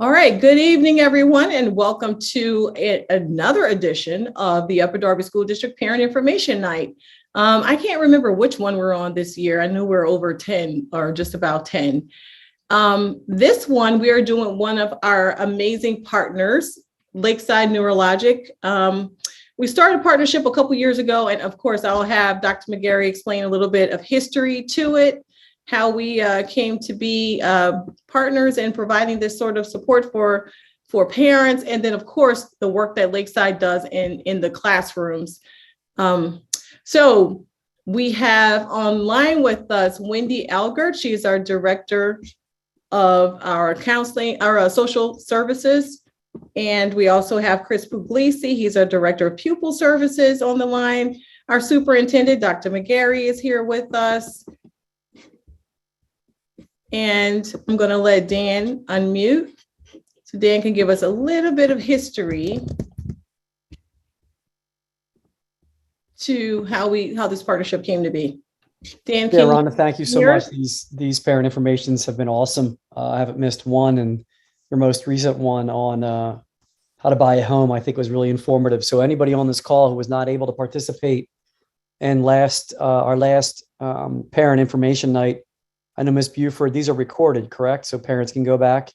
All right, good evening, everyone, and welcome to another edition of the Upper Darby School District Parent Information Night. I can't remember which one we're on this year. I know we're over 10 or just about 10. This one, we are doing one of our amazing partners, Lakeside Neurologic. We started a partnership a couple years ago, and of course, I'll have Dr. McGarry explain a little bit of history to it, how we came to be partners in providing this sort of support for parents, and then of course the work that Lakeside does in the classrooms. So we have online with us Wendy Elgert. She's our director of our counseling, our social services. And we also have Chris Puglisi. He's our director of pupil services on the line. Our superintendent, Dr. McGarry, is here with us. And I'm going to let Dan unmute so Dan can give us a little bit of history to how this partnership came to be. Dan, yeah, Rhonda, thank you so much. These parent informations have been awesome. I haven't missed one, and your most recent one on how to buy a home, I think, was really informative. So anybody on this call who was not able to participate in our last parent information night, I know Ms. Buford, these are recorded, correct? So parents can go back?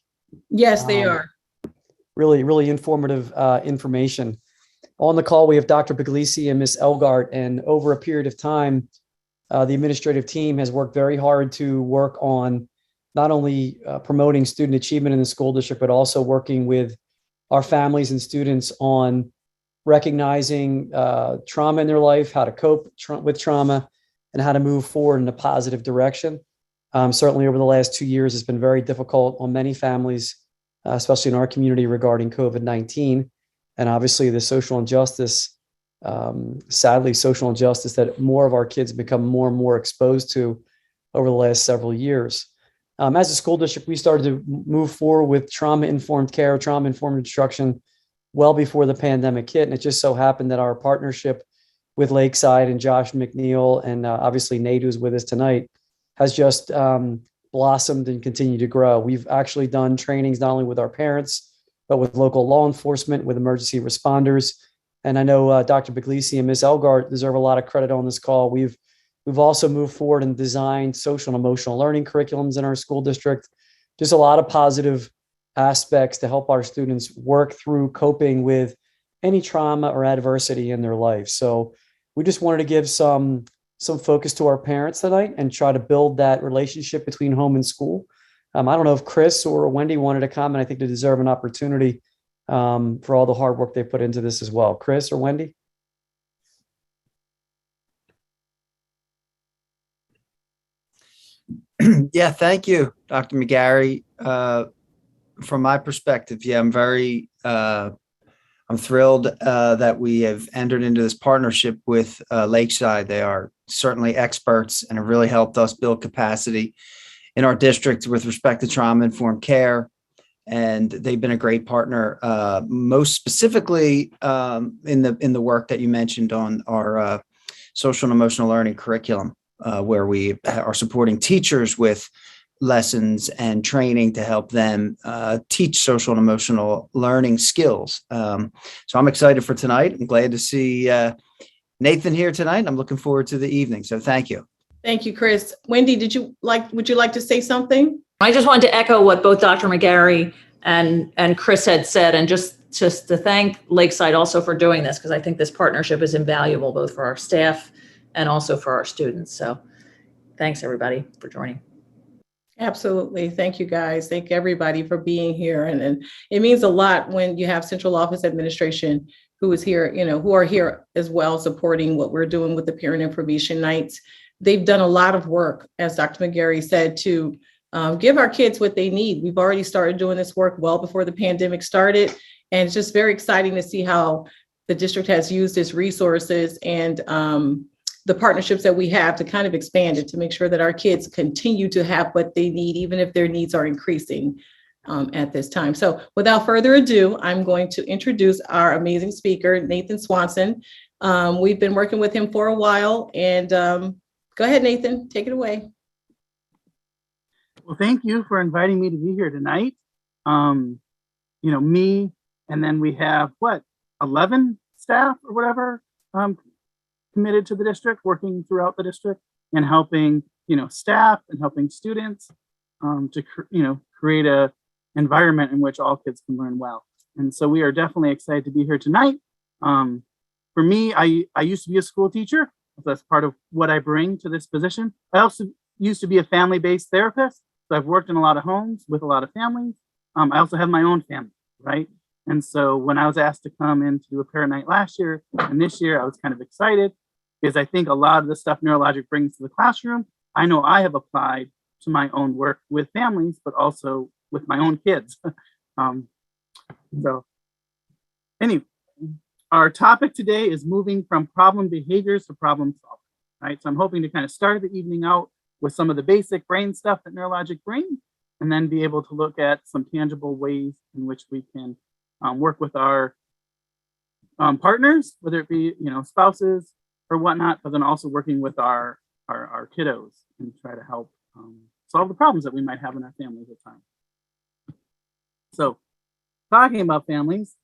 Yes, they are. Really, really informative information. On the call, we have Dr. Puglisi and Ms. Elgart, and over a period of time, the administrative team has worked very hard to work on not only promoting student achievement in the school district, but also working with our families and students on recognizing trauma in their life, how to cope with trauma, and how to move forward in a positive direction. Certainly over the last 2 years, it's been very difficult on many families, especially in our community regarding COVID-19. And obviously the social injustice, sadly, social injustice that more of our kids have become more and more exposed to over the last several years. As a school district, we started to move forward with trauma-informed care, trauma-informed instruction well before the pandemic hit. And it just so happened that our partnership with Lakeside and Josh McNeil and obviously Nate, who's with us tonight, has just blossomed and continued to grow. We've actually done trainings not only with our parents, but with local law enforcement, with emergency responders. And I know Dr. Puglisi and Ms. Elgart deserve a lot of credit on this call. We've also moved forward and designed social and emotional learning curriculums in our school district. Just a lot of positive aspects to help our students work through coping with any trauma or adversity in their life. So we just wanted to give some focus to our parents tonight and try to build that relationship between home and school. I don't know if Chris or Wendy wanted to comment. I think they deserve an opportunity for all the hard work they put into this as well. Chris or Wendy? Yeah, thank you, Dr. McGarry. From my perspective, yeah, I'm thrilled that we have entered into this partnership with Lakeside. They are certainly experts and have really helped us build capacity in our district with respect to trauma-informed care. And they've been a great partner, most specifically in the work that you mentioned on our social and emotional learning curriculum, where we are supporting teachers with lessons and training to help them teach social and emotional learning skills. So I'm excited for tonight. I'm glad to see Nathan here tonight. I'm looking forward to the evening. So thank you. Thank you, Chris. Wendy, would you like to say something? I just wanted to echo what both Dr. McGarry and Chris had said, and just to thank Lakeside also for doing this, because I think this partnership is invaluable both for our staff and also for our students. So thanks everybody for joining. Absolutely. Thank you, guys. Thank everybody for being here. And it means a lot when you have central office administration who is here, who are here as well, supporting what we're doing with the parent information nights. They've done a lot of work, as Dr. McGarry said, to give our kids what they need. We've already started doing this work well before the pandemic started. And it's just very exciting to see how the district has used its resources and the partnerships that we have to kind of expand it, to make sure that our kids continue to have what they need, even if their needs are increasing at this time. So without further ado, I'm going to introduce our amazing speaker, Nathan Swanson. We've been working with him for a while, and go ahead, Nathan, take it away. Well, thank you for inviting me to be here tonight. me, and then we have 11 staff or whatever committed to the district, working throughout the district and helping, staff and helping students to, create a environment in which all kids can learn well. And so we are definitely excited to be here tonight. For me, I used to be a school teacher. That's part of what I bring to this position. I also used to be a family-based therapist. So I've worked in a lot of homes with a lot of families. I also have my own family, right? And so when I was asked to come in to do a parent night last year and this year, I was kind of excited because I think a lot of the stuff Neurologic brings to the classroom, I know I have applied to my own work with families, but also with my own kids. So anyway, our topic today is moving from problem behaviors to problem solving, right? So I'm hoping to kind of start the evening out with some of the basic brain stuff that Neurologic brings, and then be able to look at some tangible ways in which we can work with our partners, whether it be, spouses or whatnot, but then also working with our kiddos and try to help solve the problems that we might have in our families at times. So talking about families,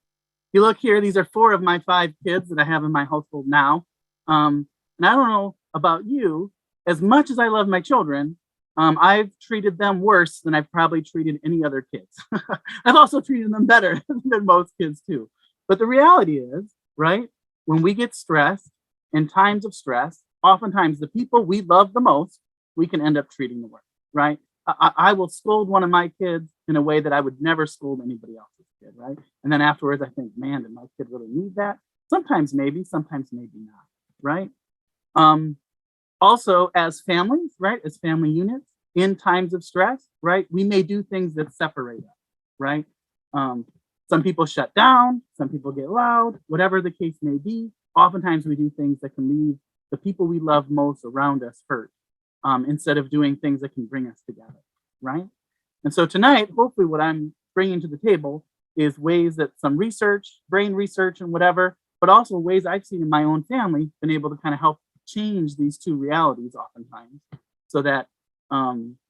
you look here, these are 4 of my 5 kids that I have in my household now. And I don't know about you, as much as I love my children, I've treated them worse than I've probably treated any other kids. I've also treated them better than most kids too. But the reality is, right, when we get stressed, in times of stress, oftentimes the people we love the most, we can end up treating the worst, right? I will scold one of my kids in a way that I would never scold anybody else's kid, right? And then afterwards, I think, man, did my kid really need that? Sometimes maybe not, right? Also, as families, right, as family units, in times of stress, right, we may do things that separate us, right? Some people shut down, some people get loud, whatever the case may be. Oftentimes we do things that can leave the people we love most around us hurt, instead of doing things that can bring us together, right? And so tonight, hopefully what I'm bringing to the table is ways that some research, brain research and whatever, but also ways I've seen in my own family, been able to kind of help change these two realities oftentimes, so that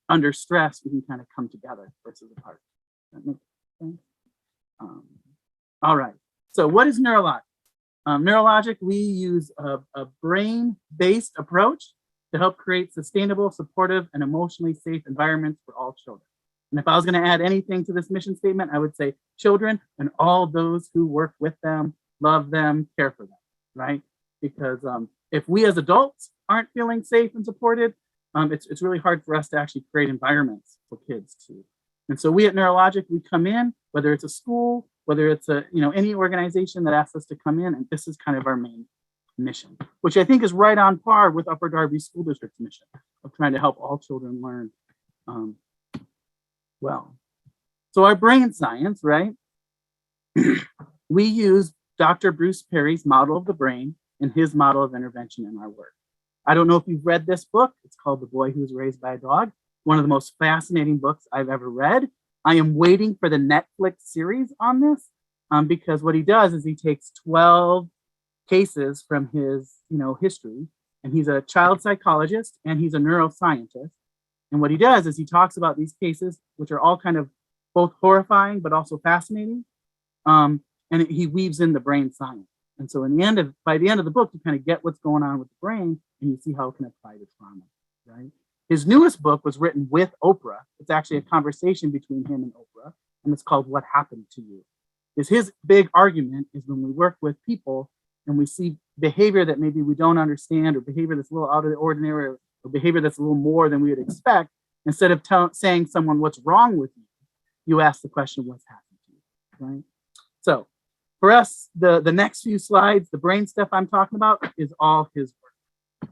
under stress, we can kind of come together versus apart. That makes sense? All right, so what is Neurologic? Neurologic, we use a brain-based approach to help create sustainable, supportive, and emotionally safe environments for all children. And if I was going to add anything to this mission statement, I would say children and all those who work with them, love them, care for them, right? Because if we as adults aren't feeling safe and supported, it's really hard for us to actually create environments for kids too. And so we at Neurologic, we come in, whether it's a school, whether it's a any organization that asks us to come in, and this is kind of our main mission, which I think is right on par with Upper Darby School District's mission of trying to help all children learn well. So our brain science, right? We use Dr. Bruce Perry's model of the brain and his model of intervention in our work. I don't know if you've read this book. It's called The Boy Who Was Raised by a Dog. One of the most fascinating books I've ever read. I am waiting for the Netflix series on this because what he does is he takes 12 cases from his history, and he's a child psychologist and he's a neuroscientist. And what he does is he talks about these cases, which are all kind of both horrifying but also fascinating, and he weaves in the brain science. And so by the end of the book, you kind of get what's going on with the brain and you see how it can apply to trauma, right? His newest book was written with Oprah. It's actually a conversation between him and Oprah, and it's called What Happened to You? His big argument is when we work with people and we see behavior that maybe we don't understand, or behavior that's a little out of the ordinary, or behavior that's a little more than we would expect, instead of saying someone what's wrong with you, you ask the question, what's happened to you, right? So for us, the next few slides, the brain stuff I'm talking about is all his work.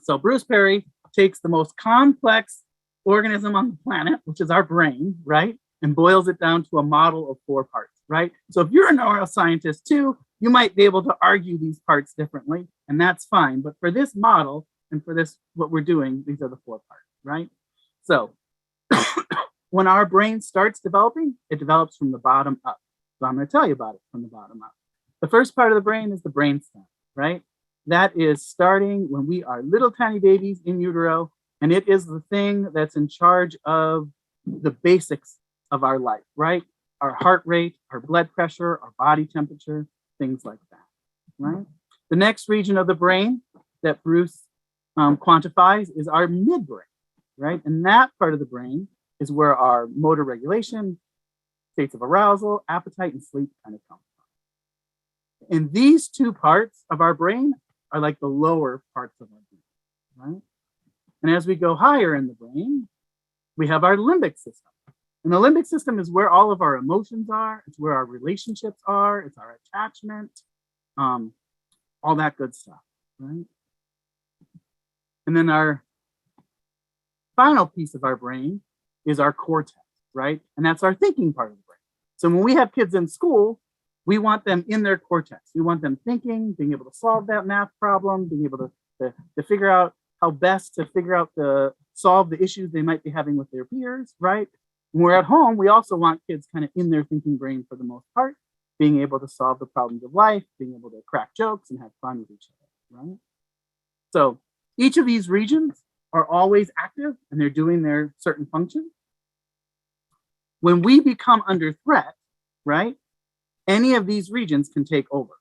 So Bruce Perry takes the most complex organism on the planet, which is our brain, right? And boils it down to a model of 4 parts, right? So if you're a neuroscientist too, you might be able to argue these parts differently, and that's fine. But for this model and for this, what we're doing, these are the 4 parts, right? So when our brain starts developing, it develops from the bottom up. So I'm going to tell you about it from the bottom up. The first part of the brain is the brainstem, right? That is starting when we are little tiny babies in utero, and it is the thing that's in charge of the basics of our life, right? our heart rate, our blood pressure, our body temperature, things like that, right? The next region of the brain that Bruce quantifies is our midbrain, right? And that part of the brain is where our motor regulation, states of arousal, appetite, and sleep kind of come from. And these two parts of our brain are like the lower parts of our brain, right? And as we go higher in the brain, we have our limbic system. And the limbic system is where all of our emotions are. It's where our relationships are. It's our attachment, all that good stuff, right? And then our final piece of our brain is our cortex, right? And that's our thinking part of the brain. So when we have kids in school, we want them in their cortex. We want them thinking, being able to solve that math problem, being able to figure out how best to solve the issues they might be having with their peers, right? When we're at home, we also want kids kind of in their thinking brain for the most part, being able to solve the problems of life, being able to crack jokes and have fun with each other, right? So each of these regions are always active and they're doing their certain function. When we become under threat, right, any of these regions can take over,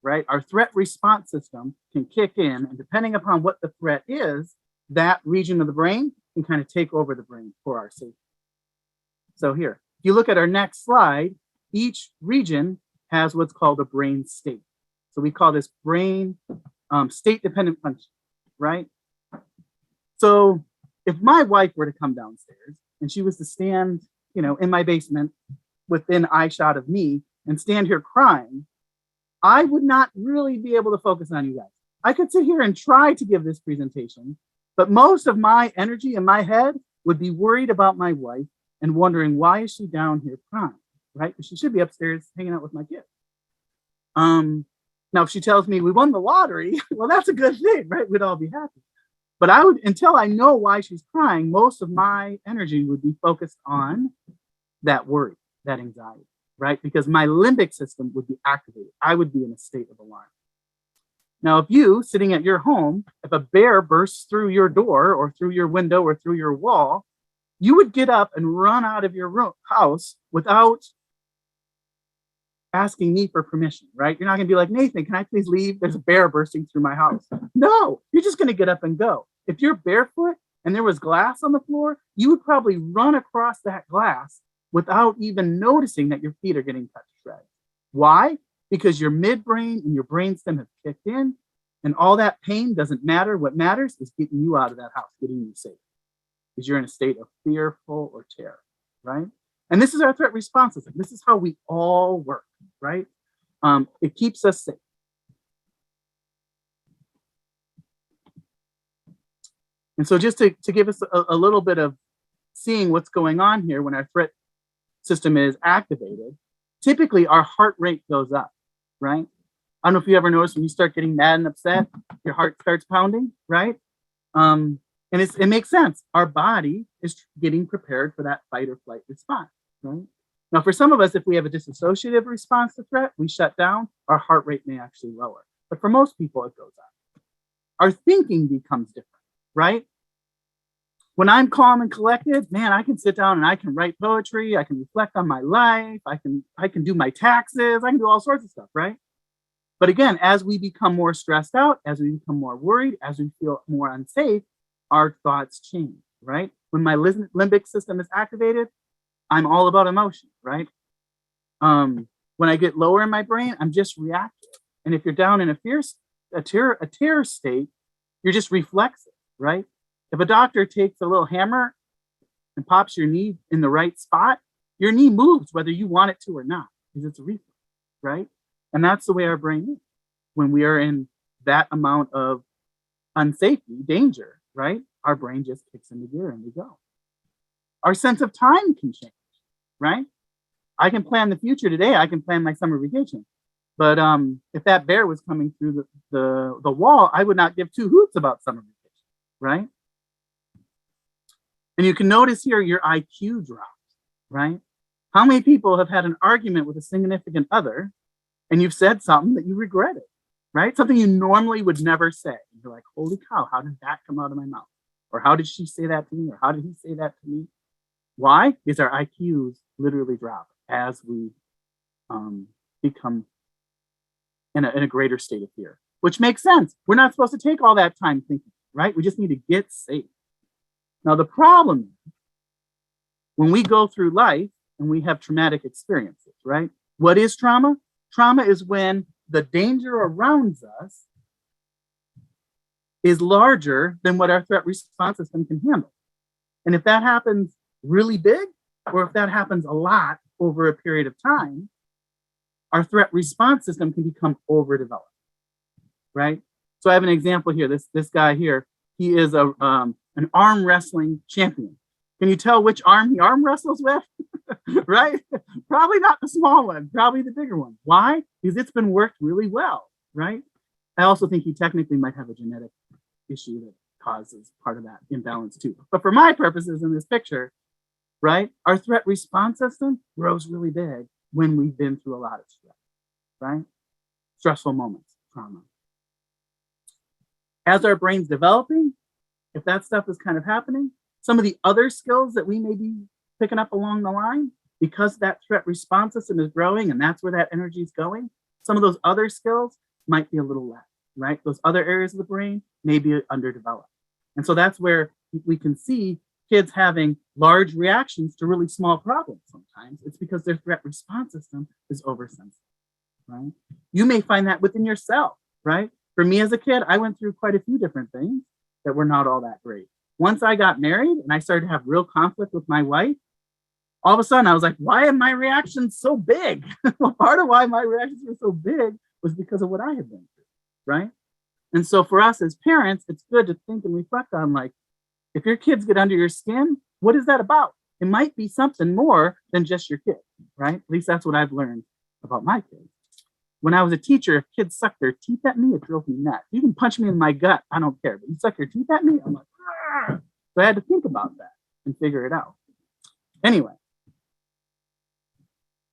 right? Our threat response system can kick in, and depending upon what the threat is, that region of the brain can kind of take over the brain for our safety. So here, if you look at our next slide, each region has what's called a brain state. So we call this brain state-dependent function, right? So if my wife were to come downstairs and she was to stand, in my basement within eyeshot of me and stand here crying, I would not really be able to focus on you guys. I could sit here and try to give this presentation, but most of my energy in my head would be worried about my wife and wondering, why is she down here crying, right? She should be upstairs hanging out with my kids. Now, if she tells me we won the lottery, well, that's a good thing, right? We'd all be happy. But until I know why she's crying, most of my energy would be focused on that worry, that anxiety, right? Because my limbic system would be activated. I would be in a state of alarm. Now, if you, sitting at your home, if a bear bursts through your door or through your window or through your wall, you would get up and run out of your house without asking me for permission, right? You're not going to be like, Nathan, can I please leave? There's a bear bursting through my house. No, you're just going to get up and go. If you're barefoot and there was glass on the floor, you would probably run across that glass without even noticing that your feet are getting touched shreds. Why? Because your midbrain and your brainstem have kicked in, and all that pain doesn't matter. What matters is getting you out of that house, getting you safe, because you're in a state of fearful or terror, right? And this is our threat response system. This is how we all work, right? It keeps us safe. And so just to give us a little bit of seeing what's going on here when our threat system is activated, typically our heart rate goes up, right? I don't know if you ever noticed when you start getting mad and upset, your heart starts pounding, right? And it makes sense. Our body is getting prepared for that fight or flight response, right? Now, for some of us, if we have a dissociative response to threat, we shut down, our heart rate may actually lower. But for most people, it goes up. Our thinking becomes different, right? When I'm calm and collected, man, I can sit down and I can write poetry. I can reflect on my life. I can do my taxes. I can do all sorts of stuff, right? But again, as we become more stressed out, as we become more worried, as we feel more unsafe, our thoughts change, right? When my limbic system is activated, I'm all about emotion, right? When I get lower in my brain, I'm just reactive. And if you're down in a terror state, you're just reflexive, right? If a doctor takes a little hammer and pops your knee in the right spot, your knee moves whether you want it to or not, because it's a reflex, right? And that's the way our brain is. When we are in that amount of unsafety, danger, right? Our brain just kicks into gear and we go. Our sense of time can change, right? I can plan the future today. I can plan my summer vacation. But if that bear was coming through the wall, I would not give two hoots about summer vacation, right? And you can notice here your IQ drops, right? How many people have had an argument with a significant other and you've said something that you regretted, right? Something you normally would never say. You're like, holy cow, how did that come out of my mouth? Or how did she say that to me? Or how did he say that to me? Why? Because our IQs literally drop as we become in a greater state of fear, which makes sense. We're not supposed to take all that time thinking, right? We just need to get safe. Now, the problem is when we go through life and we have traumatic experiences, right? What is trauma? Trauma is when the danger around us is larger than what our threat response system can handle. And if that happens really big, or if that happens a lot over a period of time, our threat response system can become overdeveloped, right? So I have an example here. This guy here, he is an arm wrestling champion. Can you tell which arm he arm wrestles with? Right? Probably not the small one, probably the bigger one. Why? Because it's been worked really well, right? I also think he technically might have a genetic issue that causes part of that imbalance too. But for my purposes in this picture, right, our threat response system grows really big when we've been through a lot of stress, right? Stressful moments, trauma. As our brain's developing, if that stuff is kind of happening, some of the other skills that we may be picking up along the line, because that threat response system is growing and that's where that energy is going, some of those other skills might be a little less, right? Those other areas of the brain may be underdeveloped. And so that's where we can see kids having large reactions to really small problems sometimes. It's because their threat response system is oversensitive, right? You may find that within yourself, right? For me as a kid, I went through quite a few different things that were not all that great. Once I got married and I started to have real conflict with my wife, all of a sudden I was like, why are my reactions so big? Well, part of why my reactions were so big was because of what I had been through, right? And so for us as parents, it's good to think and reflect on, like, if your kids get under your skin, what is that about? It might be something more than just your kid, right? At least that's what I've learned about my kids. When I was a teacher, if kids suck their teeth at me, it drove me nuts. You can punch me in my gut, I don't care. But you suck your teeth at me, I'm like, argh. So I had to think about that and figure it out. Anyway,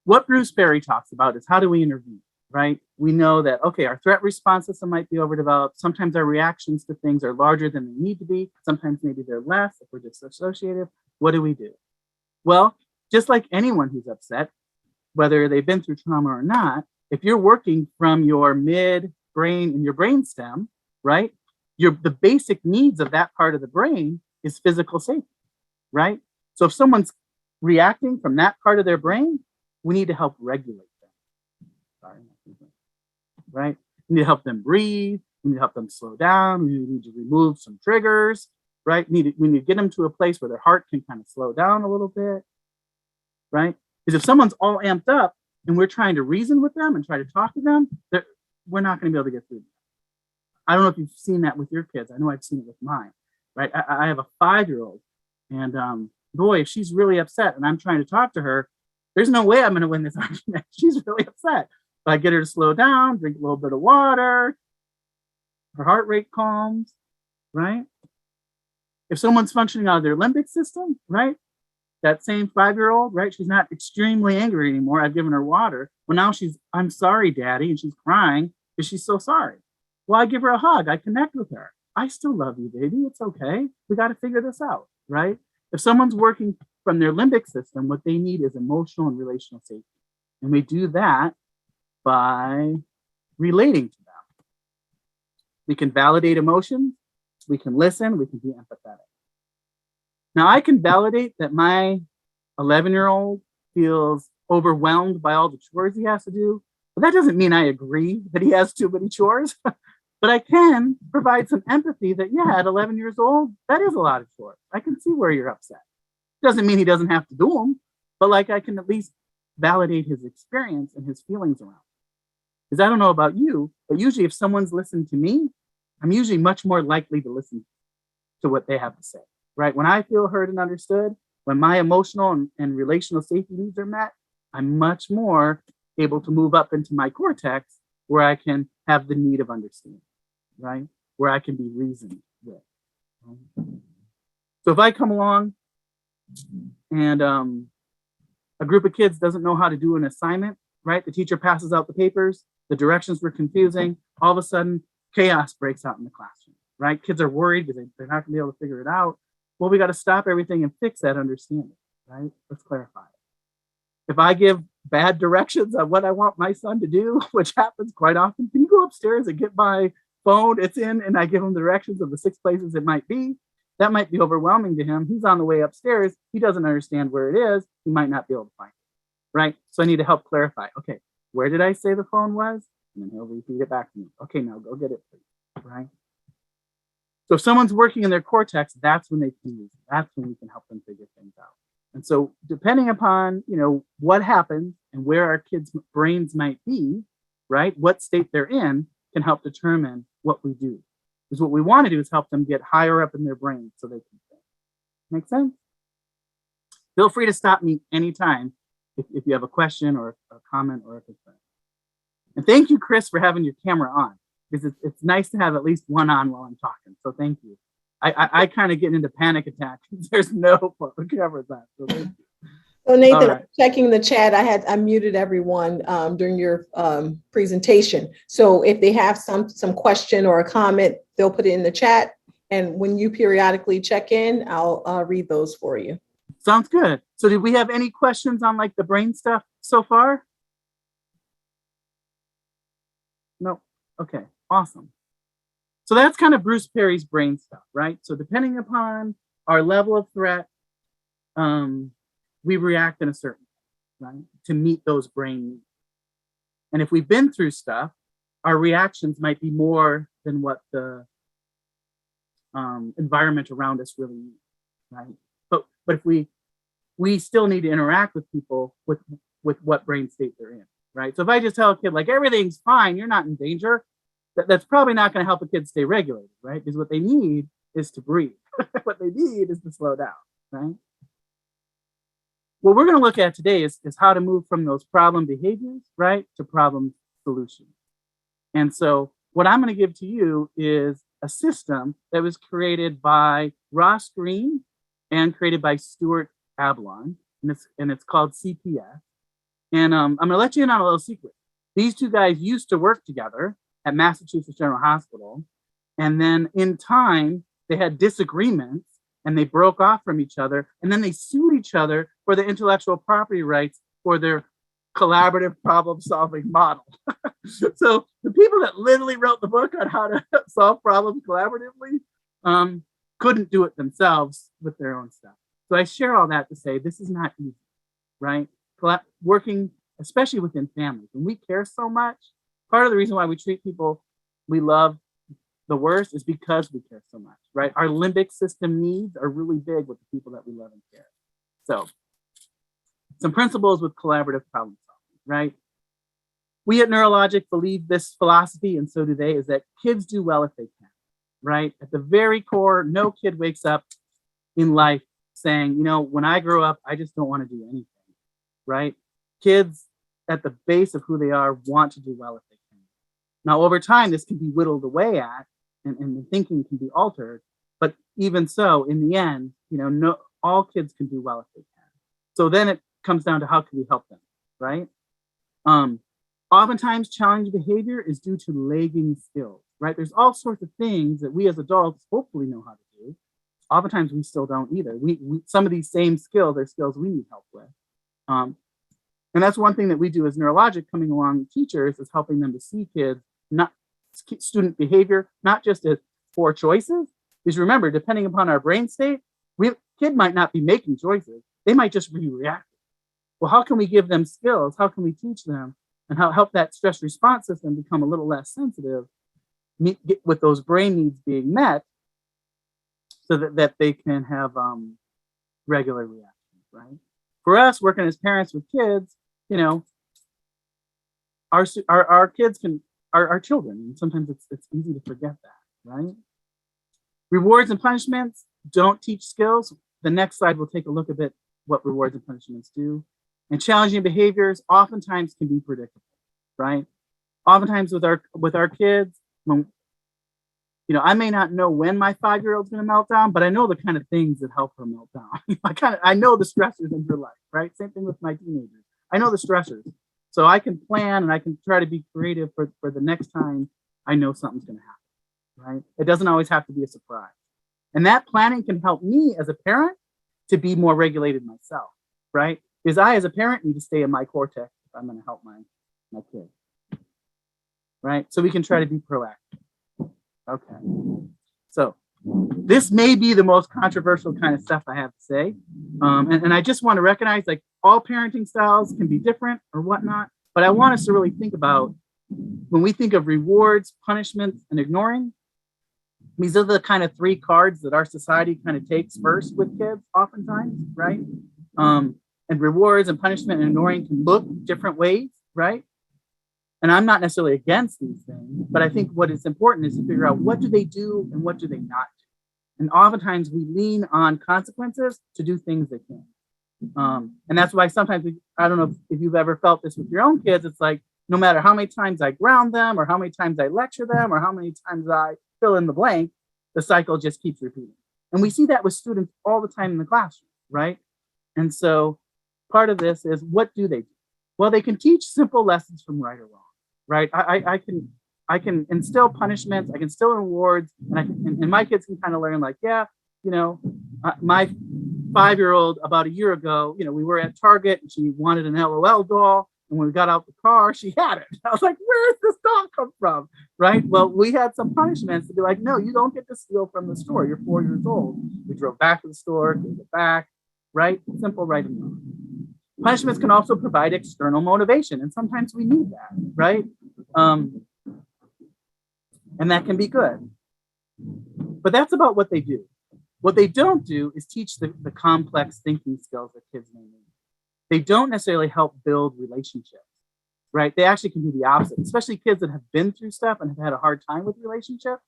what Bruce Perry talks about is how do we intervene, right? We know that, okay, our threat response system might be overdeveloped. Sometimes our reactions to things are larger than they need to be. Sometimes maybe they're less if we're disassociative. What do we do? Well, just like anyone who's upset, whether they've been through trauma or not, if you're working from your mid-brain and your brainstem, right, the basic needs of that part of the brain is physical safety, right? So if someone's reacting from that part of their brain, we need to help regulate them. Sorry, right? We need to help them breathe. We need to help them slow down. We need to remove some triggers, right? We need to get them to a place where their heart can kind of slow down a little bit, right? Because if someone's all amped up and we're trying to reason with them and try to talk to them, we're not going to be able to get through them. I don't know if you've seen that with your kids. I know I've seen it with mine, right? I have a 5-year-old, and boy, if she's really upset and I'm trying to talk to her, there's no way I'm going to win this argument. She's really upset. But I get her to slow down, drink a little bit of water, her heart rate calms, right? If someone's functioning out of their limbic system, right? That same 5-year-old, right? She's not extremely angry anymore. I've given her water. Well, now I'm sorry, Daddy, and she's crying because she's so sorry. Well, I give her a hug. I connect with her. I still love you, baby. It's okay. We got to figure this out, right? If someone's working from their limbic system, what they need is emotional and relational safety. And we do that by relating to them. We can validate emotions. We can listen. We can be empathetic. Now, I can validate that my 11-year-old feels overwhelmed by all the chores he has to do, but that doesn't mean I agree that he has too many chores. But I can provide some empathy that, yeah, at 11 years old, that is a lot of chores. I can see where you're upset. Doesn't mean he doesn't have to do them, but like I can at least validate his experience and his feelings around it. Because I don't know about you, but usually if someone's listened to me, I'm usually much more likely to listen to what they have to say, right? When I feel heard and understood, when my emotional and relational safety needs are met, I'm much more able to move up into my cortex where I can have the need of understanding, right? Where I can be reasoned with. So if I come along and a group of kids doesn't know how to do an assignment, right? The teacher passes out the papers, the directions were confusing, all of a sudden chaos breaks out in the classroom, right? Kids are worried because they're not gonna be able to figure it out. Well, we got to stop everything and fix that understanding, right? Let's clarify it. If I give bad directions on what I want my son to do, which happens quite often, can you go upstairs and get my phone? It's in, and I give him directions of the 6 places it might be. That might be overwhelming to him. He's on the way upstairs. He doesn't understand where it is. He might not be able to find it, right? So I need to help clarify. Okay, where did I say the phone was? And then he'll repeat it back to me. Okay, now go get it, please, right? So if someone's working in their cortex, that's when they can use it. That's when we can help them figure things out. And so depending upon, what happens and where our kids' brains might be, right, what state they're in can help determine what we do. Because what we want to do is help them get higher up in their brain so they can think. Make sense? Feel free to stop me anytime if you have a question or a comment or a concern. And thank you, Chris, for having your camera on, because it's nice to have at least one on while I'm talking. So thank you. I kind of get into panic attack because there's no cameras on. So thank you. So Nathan, right. checking the chat, I muted everyone during your presentation. So if they have some question or a comment, they'll put it in the chat. And when you periodically check in, I'll read those for you. Sounds good. So did we have any questions on like the brain stuff so far? No. Okay, awesome. So that's kind of Bruce Perry's brain stuff, right? So depending upon our level of threat, we react in a certain way, right? To meet those brain needs. And if we've been through stuff, our reactions might be more than what the environment around us really needs, right? But if we still need to interact with people with what brain state they're in, right? So if I just tell a kid like everything's fine, you're not in danger, that's probably not going to help a kid stay regulated, right? Because what they need is to breathe. What they need is to slow down, right? What we're going to look at today is how to move from those problem behaviors, right, to problem solutions. And so what I'm going to give to you is a system that was created by Ross Green and created by Stuart Ablon, and it's called CPS. And I'm going to let you in on a little secret. These two guys used to work together at Massachusetts General Hospital, and then in time they had disagreements and they broke off from each other, and then they sued each other for the intellectual property rights for their collaborative problem-solving model. So the people that literally wrote the book on how to solve problems collaboratively couldn't do it themselves with their own stuff. So I share all that to say this is not easy, right? Working, especially within families, when we care so much, part of the reason why we treat people we love the worst is because we care so much, right? Our limbic system needs are really big with the people that we love and care. So some principles with collaborative problem solving, right? We at Neurologic believe this philosophy, and so do they, is that kids do well if they can, right? At the very core, no kid wakes up in life saying, when I grow up, I just don't want to do anything, right? Kids at the base of who they are want to do well if they can. Now, over time, this can be whittled away at, and the thinking can be altered. But even so, in the end, no, all kids can do well if they can. So then it comes down to how can we help them, right? Oftentimes, challenging behavior is due to lagging skills, right? There's all sorts of things that we as adults hopefully know how to do. Oftentimes, we still don't either. We some of these same skills are skills we need help with. And that's one thing that we do as Neurologic coming along teachers is helping them to see kids, not student behavior, not just as poor choices. Because remember, depending upon our brain state, kid might not be making choices. They might just be reacting. Well, how can we give them skills? How can we teach them? And how help that stress response system become a little less sensitive with those brain needs being met so that they can have regular reactions, right? For us, working as parents with kids, our kids are children, and sometimes it's easy to forget that, right? Rewards and punishments don't teach skills. The next slide will take a look at what rewards and punishments do. And challenging behaviors oftentimes can be predictable, right? Oftentimes with our kids, I may not know when my 5-year-old's going to melt down, but I know the kind of things that help her melt down. I know the stressors in her life, right? Same thing with my teenagers. I know the stressors. So I can plan and I can try to be creative for the next time I know something's going to happen, right? It doesn't always have to be a surprise. And that planning can help me as a parent to be more regulated myself, right? is I, as a parent, need to stay in my cortex if I'm going to help my kid. Right? So we can try to be proactive. Okay. So this may be the most controversial kind of stuff I have to say. And I just want to recognize, like, all parenting styles can be different or whatnot, but I want us to really think about, when we think of rewards, punishments, and ignoring, these are the kind of three cards that our society kind of takes first with kids oftentimes, right? And rewards and punishment and ignoring can look different ways, right? And I'm not necessarily against these things, but I think what is important is to figure out, what do they do and what do they not do? And oftentimes we lean on consequences to do things they can. And that's why sometimes I don't know if you've ever felt this with your own kids. It's like, no matter how many times I ground them or how many times I lecture them or how many times I fill in the blank, the cycle just keeps repeating. And we see that with students all the time in the classroom, right? And so part of this is, what do they do? Well, they can teach simple lessons from right or wrong, right? I can instill punishments, I can instill rewards, and my kids can kind of learn, like, yeah, my 5-year-old about a year ago, we were at Target and she wanted an LOL doll. And when we got out the car, she had it. I was like, where does this doll come from? Right? Well, we had some punishments to be like, no, you don't get to steal from the store. You're 4 years old. We drove back to the store, gave it back, right? Simple, right and wrong. Punishments can also provide external motivation. And sometimes we need that, right? And that can be good. But that's about what they do. What they don't do is teach the complex thinking skills that kids may need. They don't necessarily help build relationships, right? They actually can do the opposite, especially kids that have been through stuff and have had a hard time with relationships.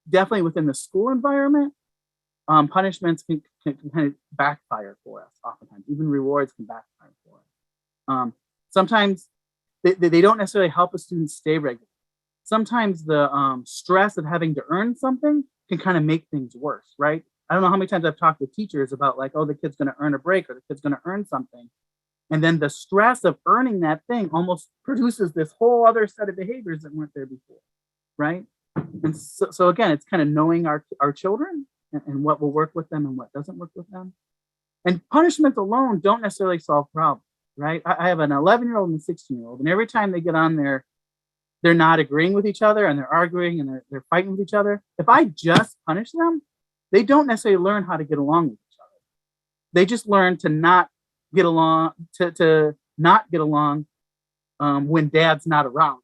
Definitely within the school environment, punishments can kind of backfire for us oftentimes. Even rewards can backfire for us. Sometimes they don't necessarily help a student stay regular. Sometimes the stress of having to earn something can kind of make things worse, right? I don't know how many times I've talked with teachers about, like, oh, the kid's going to earn a break or the kid's going to earn something. And then the stress of earning that thing almost produces this whole other set of behaviors that weren't there before, right? And so again, it's kind of knowing our children and what will work with them and what doesn't work with them. And punishments alone don't necessarily solve problems, right? I have an 11-year-old and a 16-year-old, and every time they get on there, they're not agreeing with each other and they're arguing and they're fighting with each other. If I just punish them, they don't necessarily learn how to get along with each other. They just learn to not get along, to not get along when dad's not around,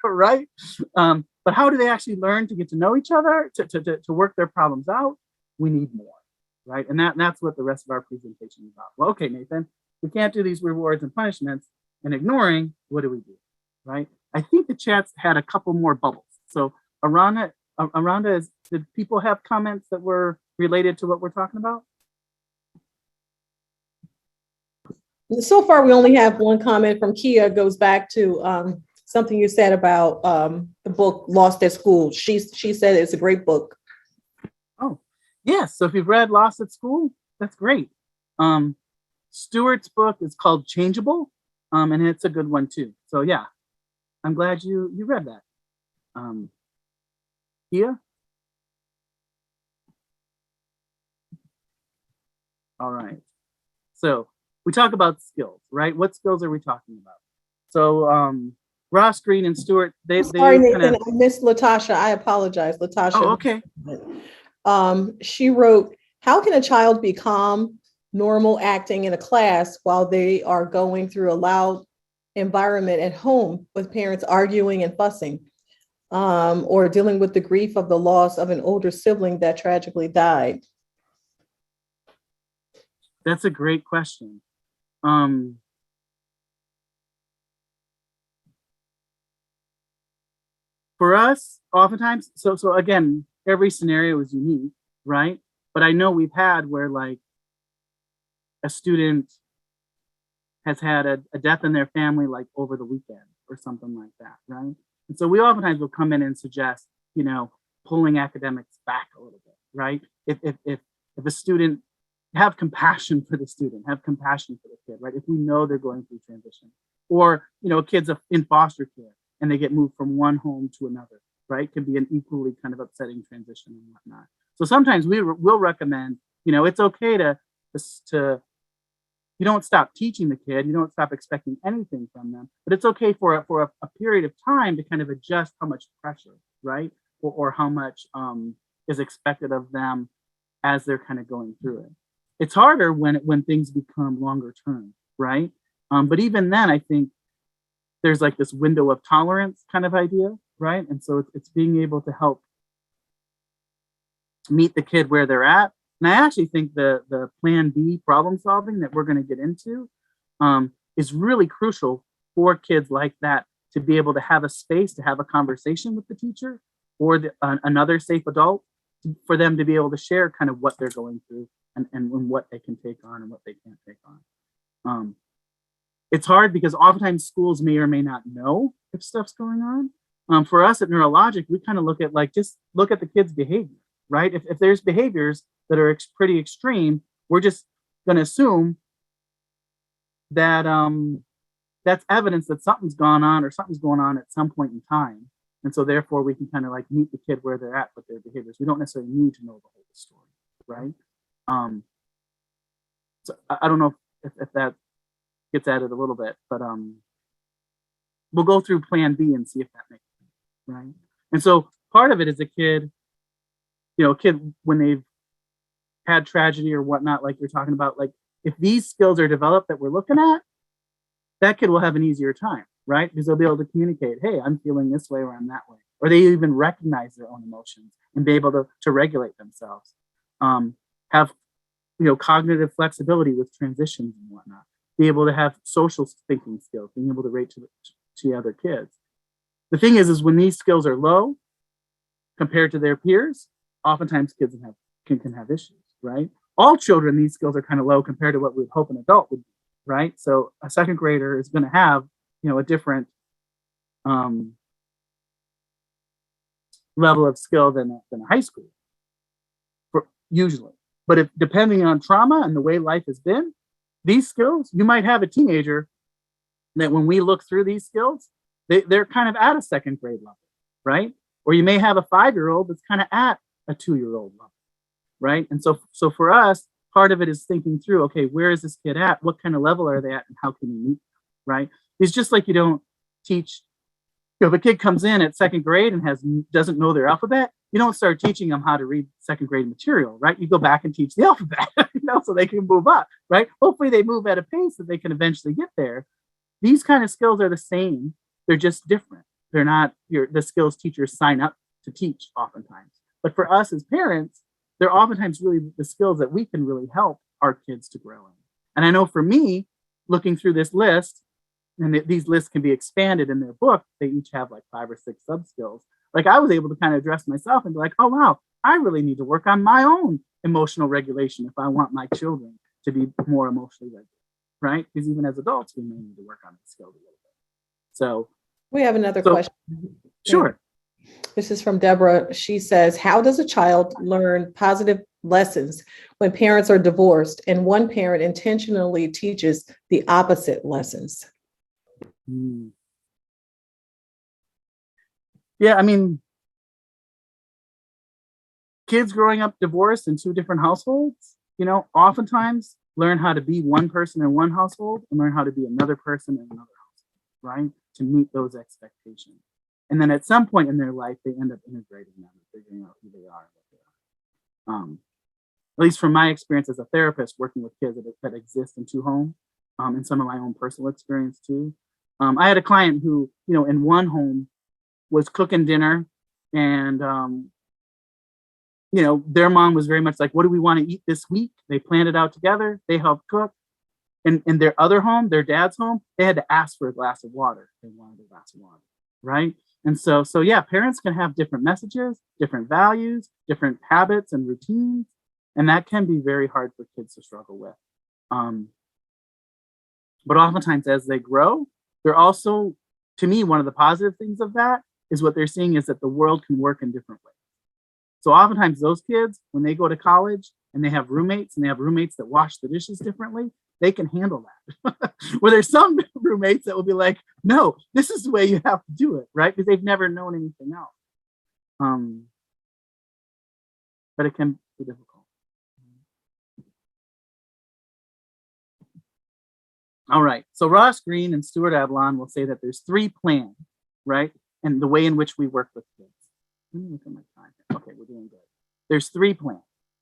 right? But how do they actually learn to get to know each other, to work their problems out? We need more, right? And that's what the rest of our presentation is about. Well, okay, Nathan, we can't do these rewards and punishments and ignoring. What do we do, right? I think the chat's had a couple more bubbles. So Aranda, did people have comments that were related to what we're talking about? So far, we only have one comment from Kia. It goes back to something you said about the book Lost at School. She said it's a great book. Oh, yes. So if you've read Lost at School, that's great. Stewart's book is called Changeable, and it's a good one too. So yeah, I'm glad you read that. Kia? All right. So we talk about skills, right? What skills are we talking about? So Ross Green and Stewart, Sorry, Nathan, I missed Latasha. I apologize, Latasha. Oh, okay. She wrote, how can a child be calm, normal acting in a class while they are going through a loud environment at home with parents arguing and fussing, or dealing with the grief of the loss of an older sibling that tragically died? That's a great question. For us, oftentimes, so again, every scenario is unique, right? But I know we've had where, like, a student has had a death in their family, like over the weekend or something like that, right? And so we oftentimes will come in and suggest, pulling academics back a little bit, right? If a student, have compassion for the student, have compassion for the kid, right? If we know they're going through transition, or kids in foster care and they get moved from one home to another, right? Can be an equally kind of upsetting transition and whatnot. So sometimes we'll recommend, it's okay to you don't stop teaching the kid, you don't stop expecting anything from them, but it's okay for a period of time to kind of adjust how much pressure, right? Or how much is expected of them as they're kind of going through it. It's harder when things become longer term, right? But even then, I think there's like this window of tolerance kind of idea, right? And so it's being able to help meet the kid where they're at. And I actually think the plan B problem solving that we're going to get into is really crucial for kids like that to be able to have a space to have a conversation with the teacher or another safe adult for them to be able to share kind of what they're going through and what they can take on and what they can't take on. It's hard because oftentimes schools may or may not know if stuff's going on. For us at Neurologic, we kind of look at just look at the kid's behavior, right? If there's behaviors that are pretty extreme, we're just going to assume that that's evidence that something's gone on or something's going on at some point in time. And so therefore we can kind of meet the kid where they're at with their behaviors. We don't necessarily need to know the whole story, right? So I don't know if that gets added a little bit, but we'll go through plan B and see if that makes sense, right? And so part of it is a kid when they've had tragedy or whatnot, like you're talking about, if these skills are developed that we're looking at, that kid will have an easier time, right? Because they'll be able to communicate, hey, I'm feeling this way or I'm that way. Or they even recognize their own emotions and be able to regulate themselves. Have cognitive flexibility with transitions and whatnot. Be able to have social thinking skills, being able to relate to other kids. The thing is when these skills are low compared to their peers, oftentimes kids can have issues, right? All children, these skills are kind of low compared to what we'd hope an adult would be, right? So a second grader is going to have, a different level of skill than a high school, usually. But if depending on trauma and the way life has been, these skills, you might have a teenager that when we look through these skills, they're kind of at a second grade level, right? Or you may have a 5-year-old that's kind of at a 2-year-old level, right? And so for us, part of it is thinking through, okay, where is this kid at? What kind of level are they at? And how can we meet them, right? It's just like you don't teach, if a kid comes in at second grade and doesn't know their alphabet, you don't start teaching them how to read second grade material, right? You go back and teach the alphabet, so they can move up, right? Hopefully they move at a pace that they can eventually get there. These kind of skills are the same. They're just different. They're not the skills teachers sign up to teach oftentimes. But for us as parents, they're oftentimes really the skills that we can really help our kids to grow in. And I know for me, looking through this list, and these lists can be expanded in their book, they each have 5 or 6 sub skills. I was able to kind of address myself and be like, oh, wow, I really need to work on my own emotional regulation if I want my children to be more emotionally regulated, right? Because even as adults, we may need to work on the skills a little bit. So we have another question. Sure. This is from Deborah. She says, how does a child learn positive lessons when parents are divorced and one parent intentionally teaches the opposite lessons? Yeah, I mean, kids growing up divorced in 2 different households, oftentimes learn how to be one person in one household and learn how to be another person in another household, right? To meet those expectations. And then at some point in their life, they end up integrating them and figuring out who they are and what they are. At least from my experience as a therapist working with kids that exist in 2 homes, and some of my own personal experience too. I had a client who, in one home was cooking dinner and, their mom was very much like, what do we want to eat this week? They planned it out together. They helped cook. And in their other home, their dad's home, they had to ask for a glass of water. They wanted a glass of water, right? And so yeah, parents can have different messages, different values, different habits and routines. And that can be very hard for kids to struggle with. But oftentimes as they grow, they're also, to me, one of the positive things of that is what they're seeing is that the world can work in different ways. So oftentimes those kids, when they go to college and they have roommates that wash the dishes differently, they can handle that. Where there's some roommates that will be like, no, this is the way you have to do it, right? Because they've never known anything else. But it can be difficult. All right. So Ross Green and Stuart Avalon will say that there's 3 plans, right? And the way in which we work with kids. Let me look at my time. Okay, we're doing good. There's 3 plans,